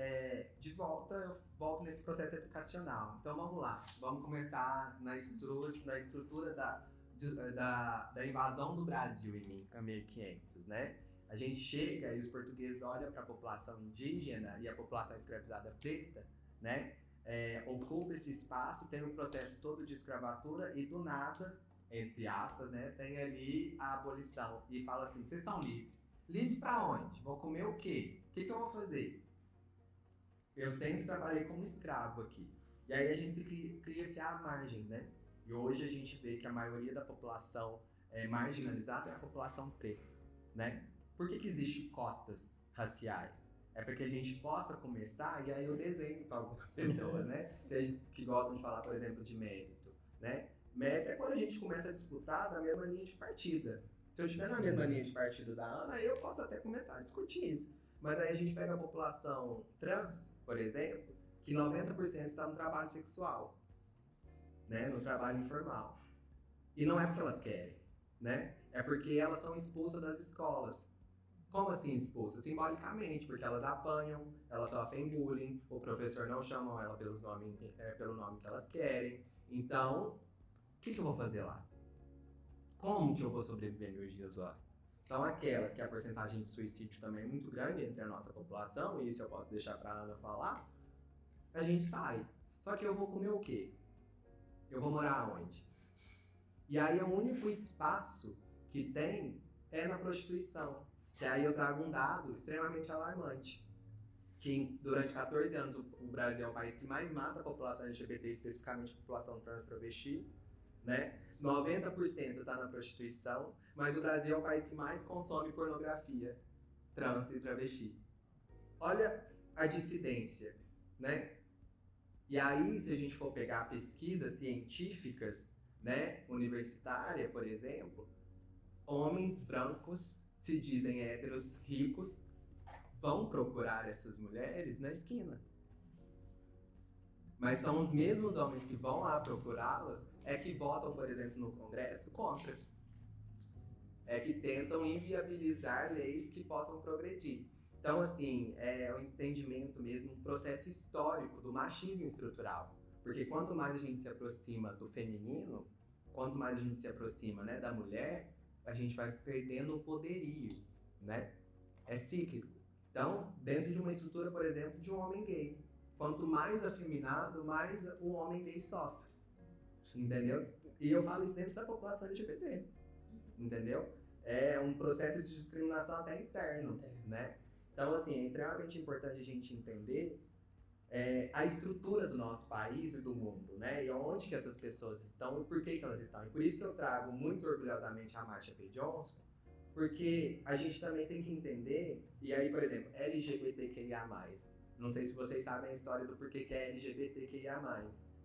de volta, eu volto nesse processo educacional. Então vamos lá, vamos começar na estrutura da invasão do Brasil em 1500, né? A gente chega e os portugueses olham para a população indígena e a população escravizada preta, né? Ocupa esse espaço, tem um processo todo de escravatura e do nada, entre aspas, né? Tem ali a abolição e fala assim, vocês estão livres. Livres pra onde? Vou comer o quê? O que eu vou fazer? Eu sempre trabalhei como escravo aqui. E aí a gente cria-se à margem, né? E hoje a gente vê que a maioria da população marginalizada é a população preta, né? Por que existe cotas raciais? É para que a gente possa começar, e aí eu desenho para algumas pessoas, né? Que gostam de falar, por exemplo, de mérito, né? Mérito é quando a gente começa a disputar da mesma linha de partida. Se eu estiver na mesma linha de partido da Ana, eu posso até começar a discutir isso. Mas aí a gente pega a população trans, por exemplo, que 90% está no trabalho sexual. né, no trabalho informal. E não é porque elas querem, né? É porque elas são expulsas das escolas. Como assim expulsas? Simbolicamente, porque elas apanham, elas sofrem bullying, o professor não chama ela pelo nome que elas querem. Então, o que eu vou fazer lá? Como que eu vou sobreviver nos dias lá? Então, aquelas que a porcentagem de suicídio também é muito grande entre a nossa população, e isso eu posso deixar para a Ana falar, a gente sai. Só que eu vou comer o quê? Eu vou morar onde? E aí, o único espaço que tem é na prostituição. Que aí eu trago um dado extremamente alarmante. Que durante 14 anos o Brasil é o país que mais mata a população LGBT, especificamente a população trans travesti, né? 90% está na prostituição, mas o Brasil é o país que mais consome pornografia trans e travesti. Olha a dissidência, né? E aí, se a gente for pegar pesquisas científicas, né, universitária, por exemplo, homens brancos se dizem héteros ricos vão procurar essas mulheres na esquina. Mas são os mesmos homens que vão lá procurá-las que votam, por exemplo, no Congresso contra. Que tentam inviabilizar leis que possam progredir. Então, assim, é um entendimento mesmo, um processo histórico do machismo estrutural. Porque quanto mais a gente se aproxima do feminino, quanto mais a gente se aproxima, né, da mulher, a gente vai perdendo o poderio, né? É cíclico. Então, dentro de uma estrutura, por exemplo, de um homem gay, quanto mais afeminado, mais o homem gay sofre, entendeu? E eu falo isso dentro da população LGBT, entendeu? É um processo de discriminação até interno, né? Então, assim, é extremamente importante a gente entender a estrutura do nosso país e do mundo, né? E onde que essas pessoas estão e por que elas estão. E por isso que eu trago muito orgulhosamente a Marsha P. Johnson, porque a gente também tem que entender, e aí, por exemplo, LGBTQIA+. Não sei se vocês sabem a história do porquê que é LGBTQIA+,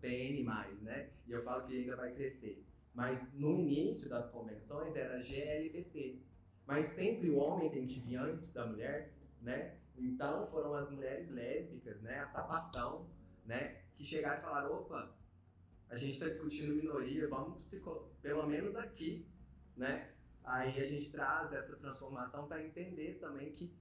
PN+, né? E eu falo que ainda vai crescer. Mas no início das convenções era GLBT. Mas sempre o homem tem que vir antes da mulher, né? Então foram as mulheres lésbicas, né, a sapatão, né, que chegaram e falaram, opa, a gente está discutindo minoria, vamos pelo menos aqui, né? Aí a gente traz essa transformação para entender também que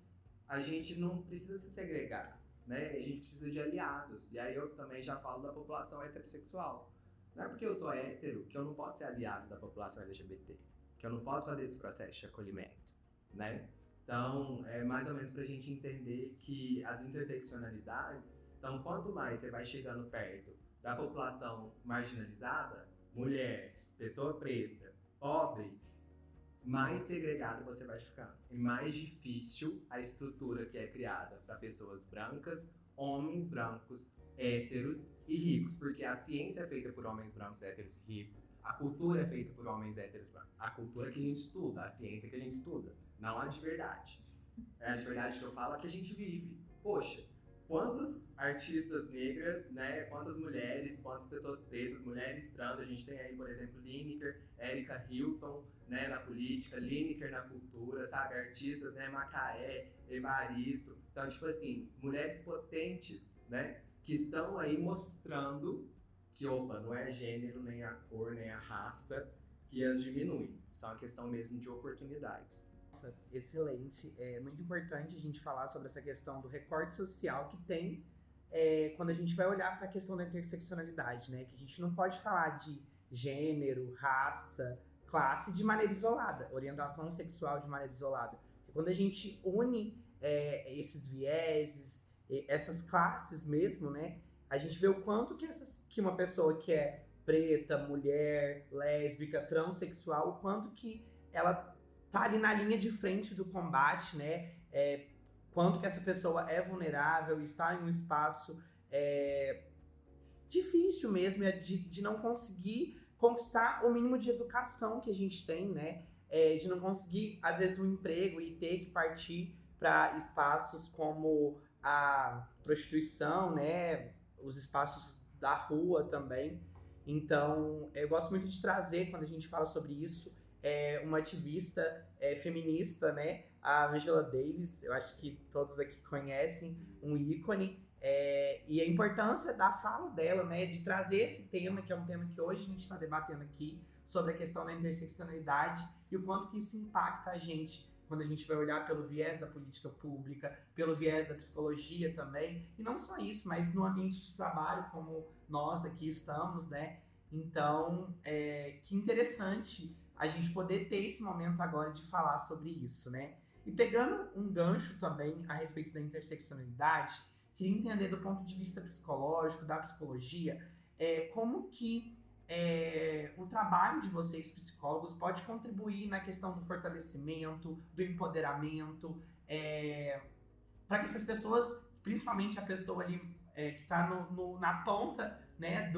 a gente não precisa se segregar, né? A gente precisa de aliados. E aí eu também já falo da população heterossexual. Não é porque eu sou hétero que eu não posso ser aliado da população LGBT, que eu não posso fazer esse processo de acolhimento, né? Então, é mais ou menos para a gente entender que as interseccionalidades, então quanto mais você vai chegando perto da população marginalizada, mulher, pessoa preta, pobre, mais segregado você vai ficar. E mais difícil a estrutura que é criada para pessoas brancas, homens brancos, héteros e ricos. Porque a ciência é feita por homens brancos, héteros e ricos. A cultura é feita por homens héteros brancos. A cultura que a gente estuda, a ciência que a gente estuda. Não a de verdade. A de verdade que eu falo é que a gente vive. Poxa, quantas artistas negras, né? Quantas mulheres, quantas pessoas pretas, mulheres trans, a gente tem aí, por exemplo, Lineker, Erika Hilton, né, na política, Lineker na cultura, sabe? Artistas, né? Macaé, Evaristo. Então, tipo assim, mulheres potentes, né? Que estão aí mostrando que, opa, não é gênero, nem a cor, nem a raça que as diminui. Só uma questão mesmo de oportunidades. Excelente. É muito importante a gente falar sobre essa questão do recorte social que tem quando a gente vai olhar para a questão da interseccionalidade, né? Que a gente não pode falar de gênero, raça, classe de maneira isolada, orientação sexual de maneira isolada. Porque quando a gente une esses vieses, essas classes mesmo, né? A gente vê o quanto que uma pessoa que é preta, mulher, lésbica, transexual, o quanto que ela tá ali na linha de frente do combate, né? Quanto que essa pessoa é vulnerável e está em um espaço difícil mesmo, de não conseguir conquistar o mínimo de educação que a gente tem, né? De não conseguir, às vezes, um emprego e ter que partir para espaços como a prostituição, né? Os espaços da rua também. Então, eu gosto muito de trazer, quando a gente fala sobre isso, uma ativista feminista, né? A Angela Davis, eu acho que todos aqui conhecem, um ícone. E a importância da fala dela, né, de trazer esse tema, que é um tema que hoje a gente está debatendo aqui, sobre a questão da interseccionalidade e o quanto que isso impacta a gente, quando a gente vai olhar pelo viés da política pública, pelo viés da psicologia também, e não só isso, mas no ambiente de trabalho, como nós aqui estamos, né? Então, que interessante a gente poder ter esse momento agora de falar sobre isso, né? E pegando um gancho também a respeito da interseccionalidade, queria entender do ponto de vista psicológico, da psicologia, como que o trabalho de vocês, psicólogos, pode contribuir na questão do fortalecimento, do empoderamento, para que essas pessoas, principalmente a pessoa ali que está na ponta, né,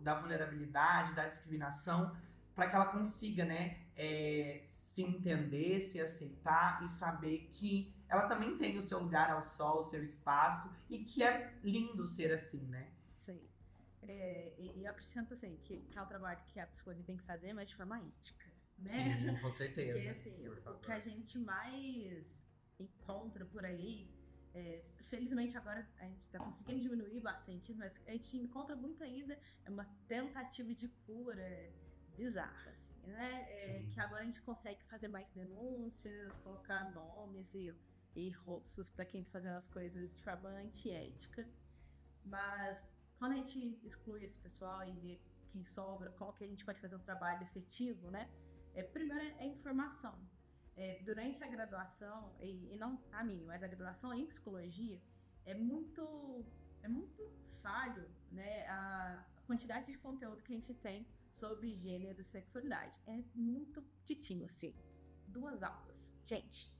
da vulnerabilidade, da discriminação, para que ela consiga, né, se entender, se aceitar e saber que ela também tem o seu lugar ao sol, o seu espaço, e que é lindo ser assim, né? Isso aí. E eu acrescento assim, que é um trabalho que a psicologia tem que fazer, mas de forma ética, né? Sim, com certeza. Porque assim, o que a gente mais encontra por aí, felizmente agora a gente está conseguindo diminuir bastante, mas a gente encontra muito ainda uma tentativa de cura bizarra, assim, né? Que agora a gente consegue fazer mais denúncias, colocar nomes e rostos para quem está fazendo as coisas de forma antiética, mas quando a gente exclui esse pessoal e vê quem sobra, como que a gente pode fazer um trabalho efetivo, né? Primeiro é informação. Durante a graduação, e não a minha, mas a graduação em psicologia, é muito falho, né? A quantidade de conteúdo que a gente tem sobre gênero e sexualidade. É muito titinho, assim. 2 aulas. Gente,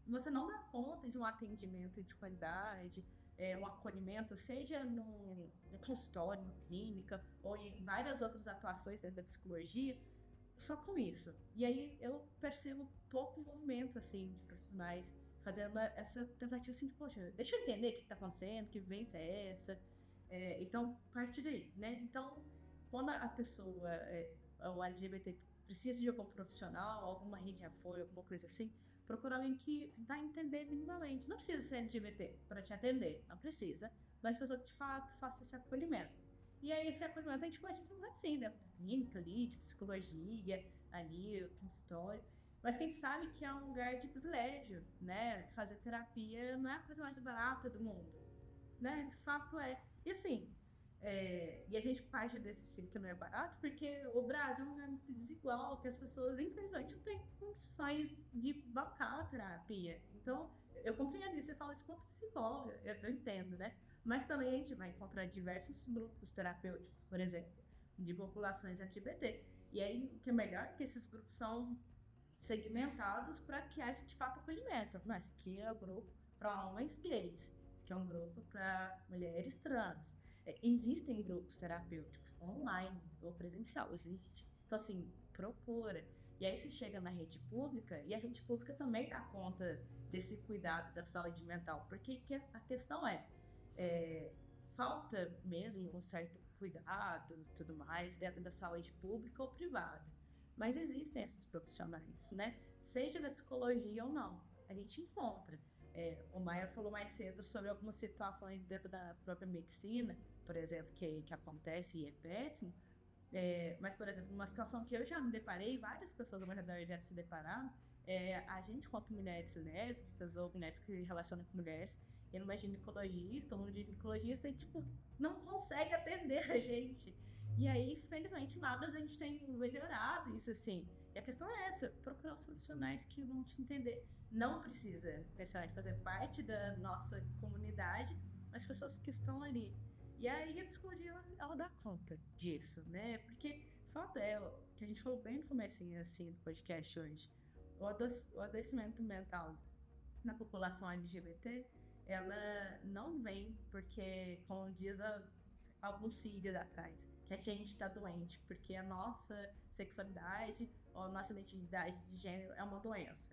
você não dá conta de um atendimento de qualidade, um acolhimento, seja no consultório, na clínica, ou em várias outras atuações dentro da psicologia, só com isso. E aí eu percebo pouco movimento, assim, de profissionais fazendo essa tentativa assim de, poxa, deixa eu entender o que está acontecendo, que vivência é essa. Então, parte daí, né? Então, quando a pessoa, o LGBT, precisa de algum profissional, alguma rede de apoio, alguma coisa assim, procura alguém que vai entender minimamente. Não precisa ser LGBT para te atender, não precisa, mas pessoa que de fato faça esse acolhimento. E aí esse acolhimento a gente pode fazer assim, né? Clínica ali, de psicologia, ali, o consultório. Mas quem sabe que é um lugar de privilégio, né? Fazer terapia não é a coisa mais barata do mundo, né? De fato é. E assim, e a gente parte desse princípio que não é barato porque o Brasil é um lugar muito desigual, que as pessoas, infelizmente, não têm condições de bancar a terapia. Então, eu compreendo isso, você fala isso quanto psicóloga, eu entendo, né? Mas também a gente vai encontrar diversos grupos terapêuticos, por exemplo, de populações LGBT. E aí, o que é melhor é que esses grupos são segmentados para que haja de fato acolhimento. Mas esse aqui é o grupo para homens gays, esse aqui é um grupo para mulheres trans. Existem grupos terapêuticos online ou presencial, existe. Então, assim, procura. E aí você chega na rede pública, e a rede pública também dá conta desse cuidado da saúde mental, porque a questão falta mesmo um certo cuidado e tudo mais dentro da saúde pública ou privada. Mas existem esses profissionais, né? Seja da psicologia ou não, a gente encontra. O Maia falou mais cedo sobre algumas situações dentro da própria medicina, por exemplo, que acontece e é péssimo. Mas, por exemplo, uma situação que eu já me deparei, várias pessoas ao meu redor já se depararam, a gente, quanto mulheres lésbicas ou mulheres que se relacionam com mulheres, e numa ginecologista ou num ginecologista, e, tipo, não consegue atender a gente. E aí, felizmente, nada a gente tem melhorado isso, assim. E a questão é essa, procurar os profissionais que vão te entender. Não precisa necessariamente fazer parte da nossa comunidade, mas pessoas que estão ali. E aí a psicologia, ela dá conta disso, né? Porque o fato é, o que a gente falou bem no comecinho, assim, do podcast hoje, o adoecimento mental na população LGBT, ela não vem porque, como diz alguns CIDs atrás, que a gente está doente, porque a nossa sexualidade ou a nossa identidade de gênero é uma doença.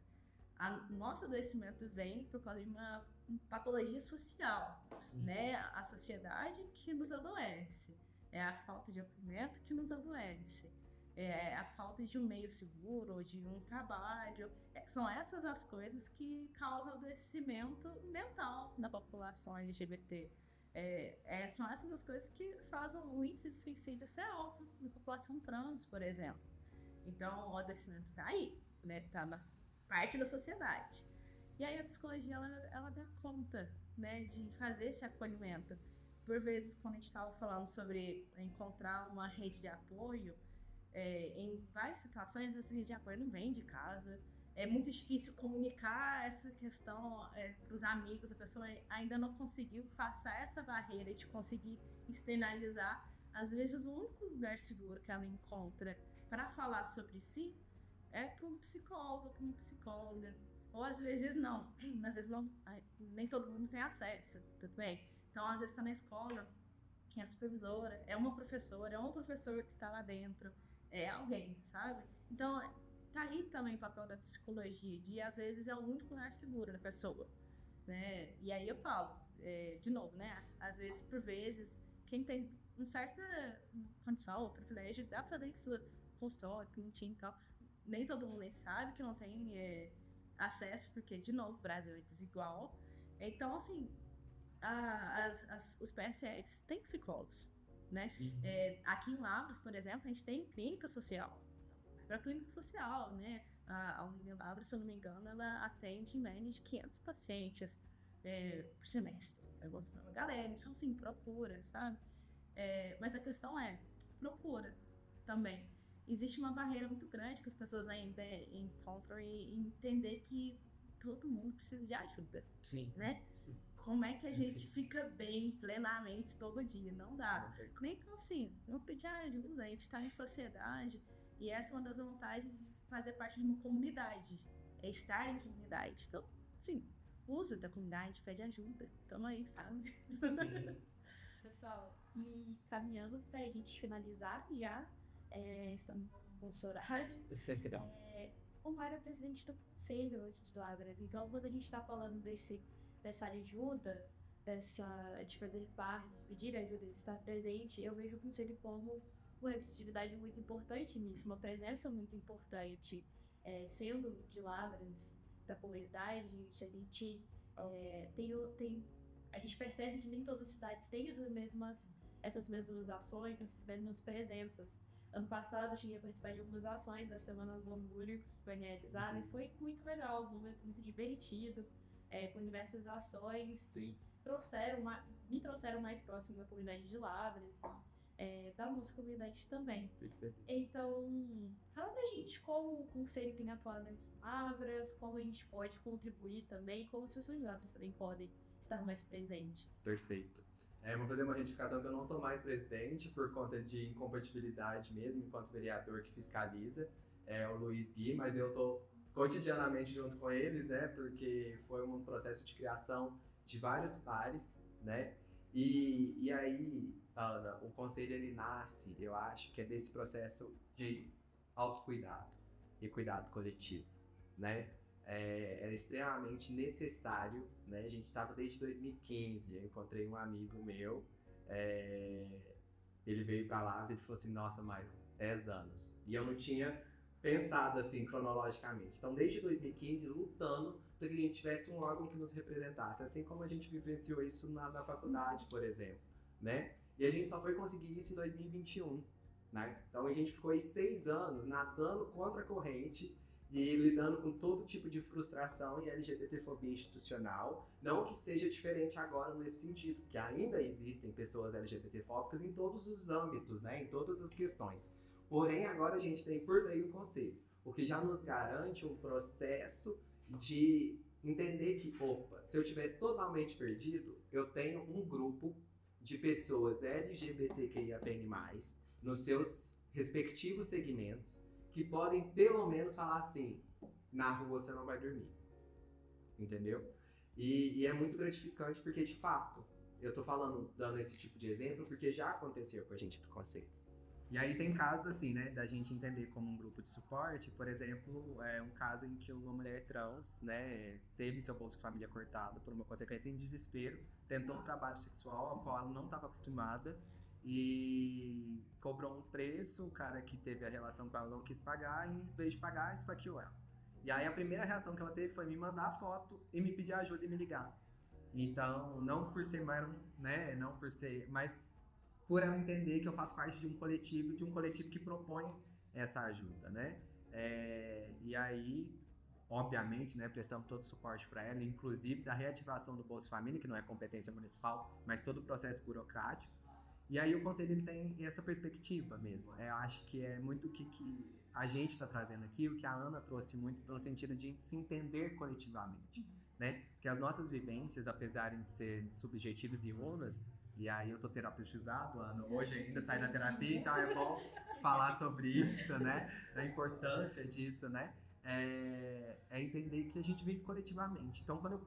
O nosso adoecimento vem por causa de uma patologia social, né? A sociedade que nos adoece, é a falta de acolhimento que nos adoece, é a falta de um meio seguro, de um trabalho. São essas as coisas que causam adoecimento mental na população LGBT. São essas as coisas que fazem o índice de suicídio ser alto na população trans, por exemplo. Então, o adoecimento está aí, né? Está na parte da sociedade. E aí a psicologia, ela dá conta, né, de fazer esse acolhimento. Por vezes, quando a gente estava falando sobre encontrar uma rede de apoio, em várias situações, essa rede de apoio não vem de casa. É muito difícil comunicar essa questão para os amigos. A pessoa ainda não conseguiu passar essa barreira de conseguir externalizar. Às vezes, o único lugar seguro que ela encontra para falar sobre si é para um psicólogo, para uma psicóloga. Ou às vezes não. Às vezes não, nem todo mundo tem acesso, tudo bem? Então, às vezes está na escola, quem é a supervisora, é uma professora, é um professor que está lá dentro, é alguém, sabe? Então, tá ali também o papel da psicologia, de às vezes é o único lugar seguro da pessoa, né? E aí eu falo, de novo, né? Às vezes, por vezes, quem tem uma certa condição ou privilégio dá pra fazer isso consultório, bonitinho e tal. Nem todo mundo sabe que não tem acesso, porque, de novo, o Brasil é desigual. Então, assim, os PSFs têm psicólogos, né? Aqui em Lavras, por exemplo, a gente tem clínica social. Para clínica social, né? A Unidade Lavras, se eu não me engano, ela atende em média de 500 pacientes por semestre. É uma galera, então, assim, procura, sabe? Mas a questão procura também. Existe uma barreira muito grande que as pessoas ainda encontram e entender que todo mundo precisa de ajuda. Sim. Né? Como é que a gente fica bem plenamente todo dia? Não dá. Então, assim, não pedir ajuda, a gente está em sociedade e essa é uma das vantagens de fazer parte de uma comunidade, é estar em comunidade. Então, assim, usa da comunidade, pede ajuda. Tamo aí, sabe? Sim. Pessoal, e caminhando pra gente finalizar já, estamos com o horário. O Mário é presidente do Conselho hoje de Lavras, então quando a gente está falando dessa ajuda, de fazer parte, de pedir ajuda, de estar presente, eu vejo o Conselho como uma atividade muito importante nisso, uma presença muito importante, sendo de Lavras, da comunidade, a gente a gente percebe que nem todas as cidades têm essas mesmas ações, essas mesmas presenças. Ano passado eu cheguei a participar de algumas ações da Semana do Orgulho que foi realizada e foi muito legal, um momento muito divertido, com diversas ações que me trouxeram mais próximo da comunidade de Lavras, da nossa comunidade também. Então, fala pra gente como o Conselho tem atuado em Lavras, como a gente pode contribuir também, como as pessoas de Lavras também podem estar mais presentes. Perfeito. Vou fazer uma retificação que eu não estou mais presidente por conta de incompatibilidade mesmo, enquanto vereador que fiscaliza, o Luiz Gui, mas eu estou cotidianamente junto com eles, né, porque foi um processo de criação de vários pares, né, e aí, Ana, o conselho ele nasce, eu acho, que é desse processo de autocuidado e cuidado coletivo, né. Era extremamente necessário, né? A gente estava desde 2015, eu encontrei um amigo meu, ele veio para lá e ele falou assim, nossa, Maio, 10 anos. E eu não tinha pensado assim, cronologicamente. Então, desde 2015, lutando para que a gente tivesse um órgão que nos representasse, assim como a gente vivenciou isso na faculdade, por exemplo, né? E a gente só foi conseguir isso em 2021, né? Então, a gente ficou aí 6 anos nadando contra a corrente, e lidando com todo tipo de frustração e LGBTfobia institucional, não que seja diferente agora nesse sentido, porque ainda existem pessoas LGBTfóbicas em todos os âmbitos, né, em todas as questões. Porém, agora a gente tem por lei o conselho, o que já nos garante um processo de entender que, opa, se eu estiver totalmente perdido, eu tenho um grupo de pessoas LGBTQIAPN+, nos seus respectivos segmentos, que podem pelo menos falar assim, na rua você não vai dormir, entendeu? E é muito gratificante porque, de fato, eu tô dando esse tipo de exemplo porque já aconteceu com a gente do conselho. E aí tem casos assim, né, da gente entender como um grupo de suporte, por exemplo, um caso em que uma mulher trans, né, teve seu Bolsa Família cortado por uma consequência em desespero, tentou um trabalho sexual ao qual ela não estava acostumada, e cobrou um preço, o cara que teve a relação com ela não quis pagar, e em vez de pagar, esfaqueou ela. E aí a primeira reação que ela teve foi me mandar a foto e me pedir ajuda e me ligar. Então, não por ser mais, né, não por ser, mas por ela entender que eu faço parte de um coletivo que propõe essa ajuda, né? E aí, obviamente, né, prestamos todo o suporte para ela, inclusive da reativação do Bolsa Família, que não é competência municipal, mas todo o processo burocrático. E aí o conselho ele tem essa perspectiva mesmo. Eu acho que é muito o que a gente está trazendo aqui, o que a Ana trouxe muito no sentido de se entender coletivamente, né? Porque as nossas vivências, apesar de serem subjetivas e unas, e aí eu tô terapeutizado, Ana, hoje ainda saí da terapia, então é bom falar sobre isso, né? A importância disso, né? É entender que a gente vive coletivamente. Então, quando eu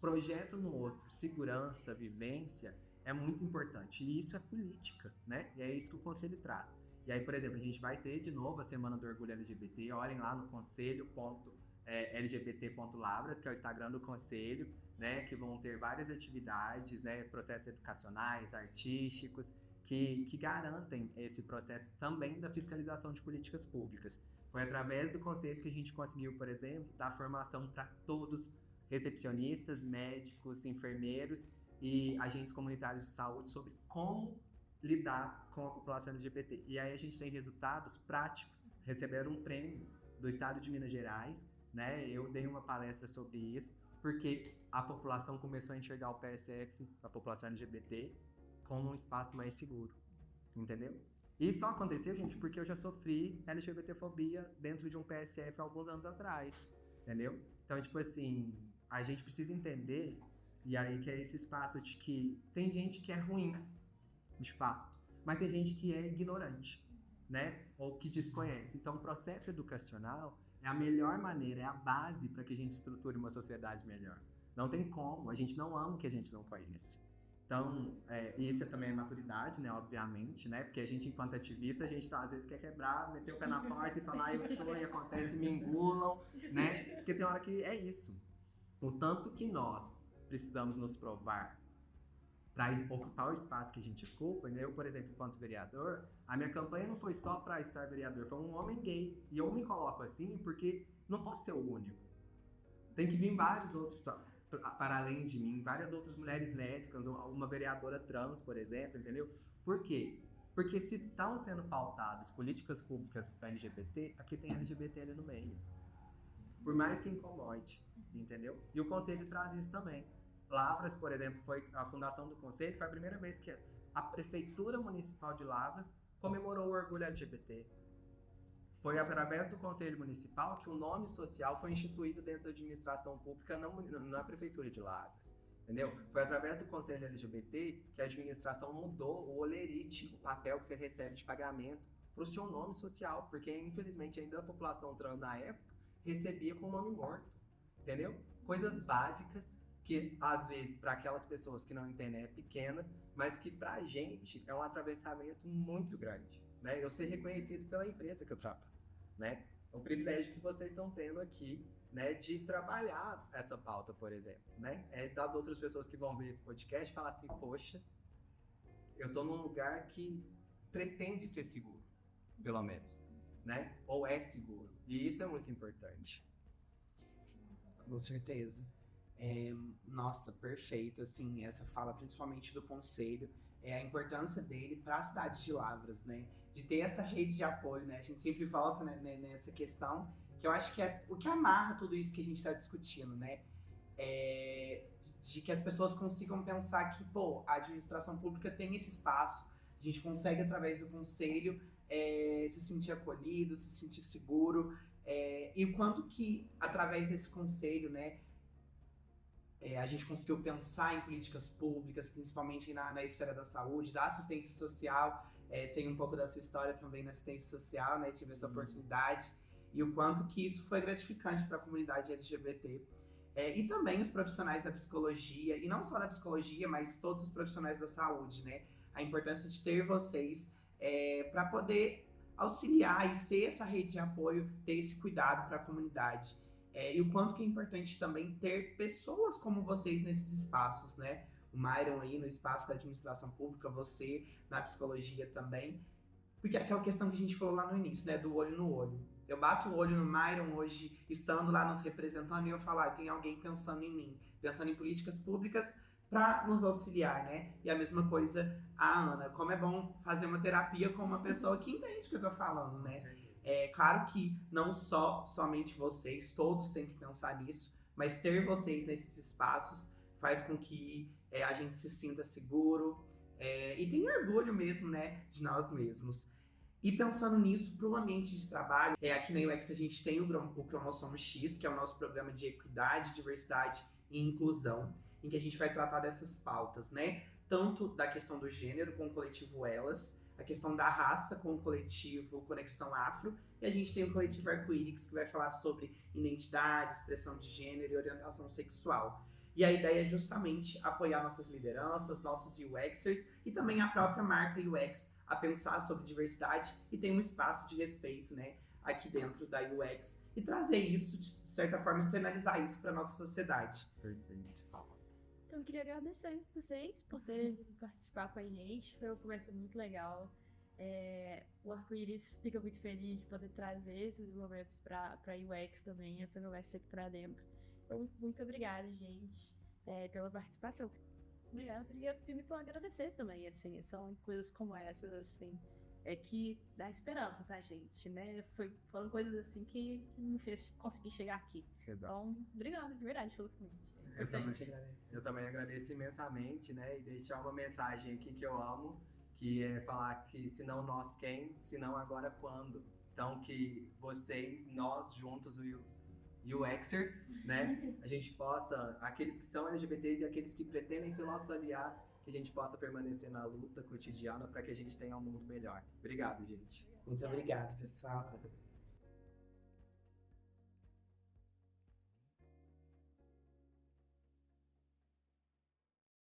projeto no outro segurança, vivência, é muito importante. E isso é política, né? E é isso que o Conselho traz. E aí, por exemplo, a gente vai ter de novo a Semana do Orgulho LGBT. Olhem lá no conselho.lgbt.lavras, que é o Instagram do Conselho, né? Que vão ter várias atividades, né? Processos educacionais, artísticos, que garantem esse processo também da fiscalização de políticas públicas. Foi através do Conselho que a gente conseguiu, por exemplo, dar formação para todos, recepcionistas, médicos, enfermeiros e agentes comunitários de saúde sobre como lidar com a população LGBT. E aí a gente tem resultados práticos. Receberam um prêmio do Estado de Minas Gerais, né? Eu dei uma palestra sobre isso, porque a população começou a enxergar o PSF, a população LGBT, como um espaço mais seguro, entendeu? E isso só aconteceu, gente, porque eu já sofri LGBTfobia dentro de um PSF há alguns anos atrás, entendeu? Então, tipo assim, a gente precisa entender, e aí que é esse espaço de que tem gente que é ruim, de fato, mas tem gente que é ignorante, né? Ou que desconhece. Então, o processo educacional é a melhor maneira, é a base para que a gente estruture uma sociedade melhor. Não tem como, a gente não ama o que a gente não conhece. Então, isso também é maturidade, né, obviamente, né, porque a gente, enquanto ativista, a gente às vezes quer quebrar, meter o pé na porta e falar, eu sou, e acontece, me engulam, né, porque tem hora que é isso. O tanto que nós precisamos nos provar para ocupar o espaço que a gente ocupa, né? Eu, por exemplo, enquanto vereador, a minha campanha não foi só para estar vereador, foi um homem gay, e eu me coloco assim porque não posso ser o único. Tem que vir vários outros para além de mim, várias outras mulheres lésbicas, uma vereadora trans, por exemplo, entendeu? Por quê? Porque se estão sendo pautadas políticas públicas para LGBT, é porque tem LGBT ali no meio. Por mais que incomode, entendeu? E o Conselho traz isso também. Lavras, por exemplo, foi a fundação do Conselho, foi a primeira vez que a Prefeitura Municipal de Lavras comemorou o orgulho LGBT. Foi através do Conselho Municipal que o nome social foi instituído dentro da administração pública na Prefeitura de Lavras, entendeu? Foi através do Conselho LGBT que a administração mudou o holerite, o papel que você recebe de pagamento, para o seu nome social, porque infelizmente ainda a população trans na época recebia com o nome morto, entendeu? Coisas básicas que às vezes para aquelas pessoas que não entendem é pequena, mas que pra gente é um atravessamento muito grande, né? Eu ser reconhecido pela empresa que eu trabalho, né? O privilégio que vocês estão tendo aqui, né, de trabalhar essa pauta, por exemplo, né? Das outras pessoas que vão ver esse podcast falar assim, poxa, eu tô num lugar que pretende ser seguro, pelo menos, né? Ou é seguro. E isso é muito importante. Com certeza. Nossa, perfeito, assim, essa fala principalmente do Conselho, a importância dele para a cidade de Lavras, né, de ter essa rede de apoio, né, a gente sempre volta, né, nessa questão, que eu acho que é o que amarra tudo isso que a gente está discutindo, né, de que as pessoas consigam pensar que, pô, a administração pública tem esse espaço, a gente consegue através do Conselho se sentir acolhido, se sentir seguro, e o quanto que através desse Conselho, né, a gente conseguiu pensar em políticas públicas, principalmente na esfera da saúde, da assistência social, sei um pouco da sua história também na assistência social, né, tive essa oportunidade, e o quanto que isso foi gratificante para a comunidade LGBT. E também os profissionais da psicologia, e não só da psicologia, mas todos os profissionais da saúde, né, a importância de ter vocês para poder auxiliar e ser essa rede de apoio, ter esse cuidado para a comunidade. E o quanto que é importante também ter pessoas como vocês nesses espaços, né? O Myron aí no espaço da administração pública, você na psicologia também. Porque é aquela questão que a gente falou lá no início, né? Do olho no olho. Eu bato o olho no Myron hoje, estando lá nos representando, e eu falo, tem alguém pensando em mim, pensando em políticas públicas para nos auxiliar, né? E a mesma coisa a Ana. Como é bom fazer uma terapia com uma pessoa que entende o que eu tô falando, né? É claro que não somente vocês, todos têm que pensar nisso, mas ter vocês nesses espaços faz com que a gente se sinta seguro e tenha orgulho mesmo, né, de nós mesmos. E pensando nisso, para o ambiente de trabalho, aqui na UX a gente tem o Cromossomo X, que é o nosso programa de equidade, diversidade e inclusão, em que a gente vai tratar dessas pautas, né? Tanto da questão do gênero com o coletivo Elas, a questão da raça com o coletivo Conexão Afro, e a gente tem o coletivo Arco-Íris, que vai falar sobre identidade, expressão de gênero e orientação sexual. E a ideia é justamente apoiar nossas lideranças, nossos UXers e também a própria marca UX a pensar sobre diversidade e ter um espaço de respeito, né, aqui dentro da UX e trazer isso, de certa forma, externalizar isso para nossa sociedade. Perfeito. Então, eu queria agradecer vocês por terem vindo participar com a gente. Foi uma conversa muito legal. O Arco-Íris fica muito feliz de poder trazer esses momentos para UX também, essa conversa aqui para dentro. Então, muito obrigada, gente, pela participação. Obrigada, e eu queria agradecer também, assim, são coisas como essas, assim, que dá esperança pra gente, né? Foram coisas assim que me fez conseguir chegar aqui. Então, obrigada, de verdade, pelo convite. Eu também agradeço imensamente, né? E deixar uma mensagem aqui que eu amo, que é falar que se não nós quem, se não agora quando. Então que vocês, nós juntos, os UXers, né? A gente possa, aqueles que são LGBTs e aqueles que pretendem ser nossos aliados, que a gente possa permanecer na luta cotidiana para que a gente tenha um mundo melhor. Obrigado, gente. Muito obrigado, pessoal.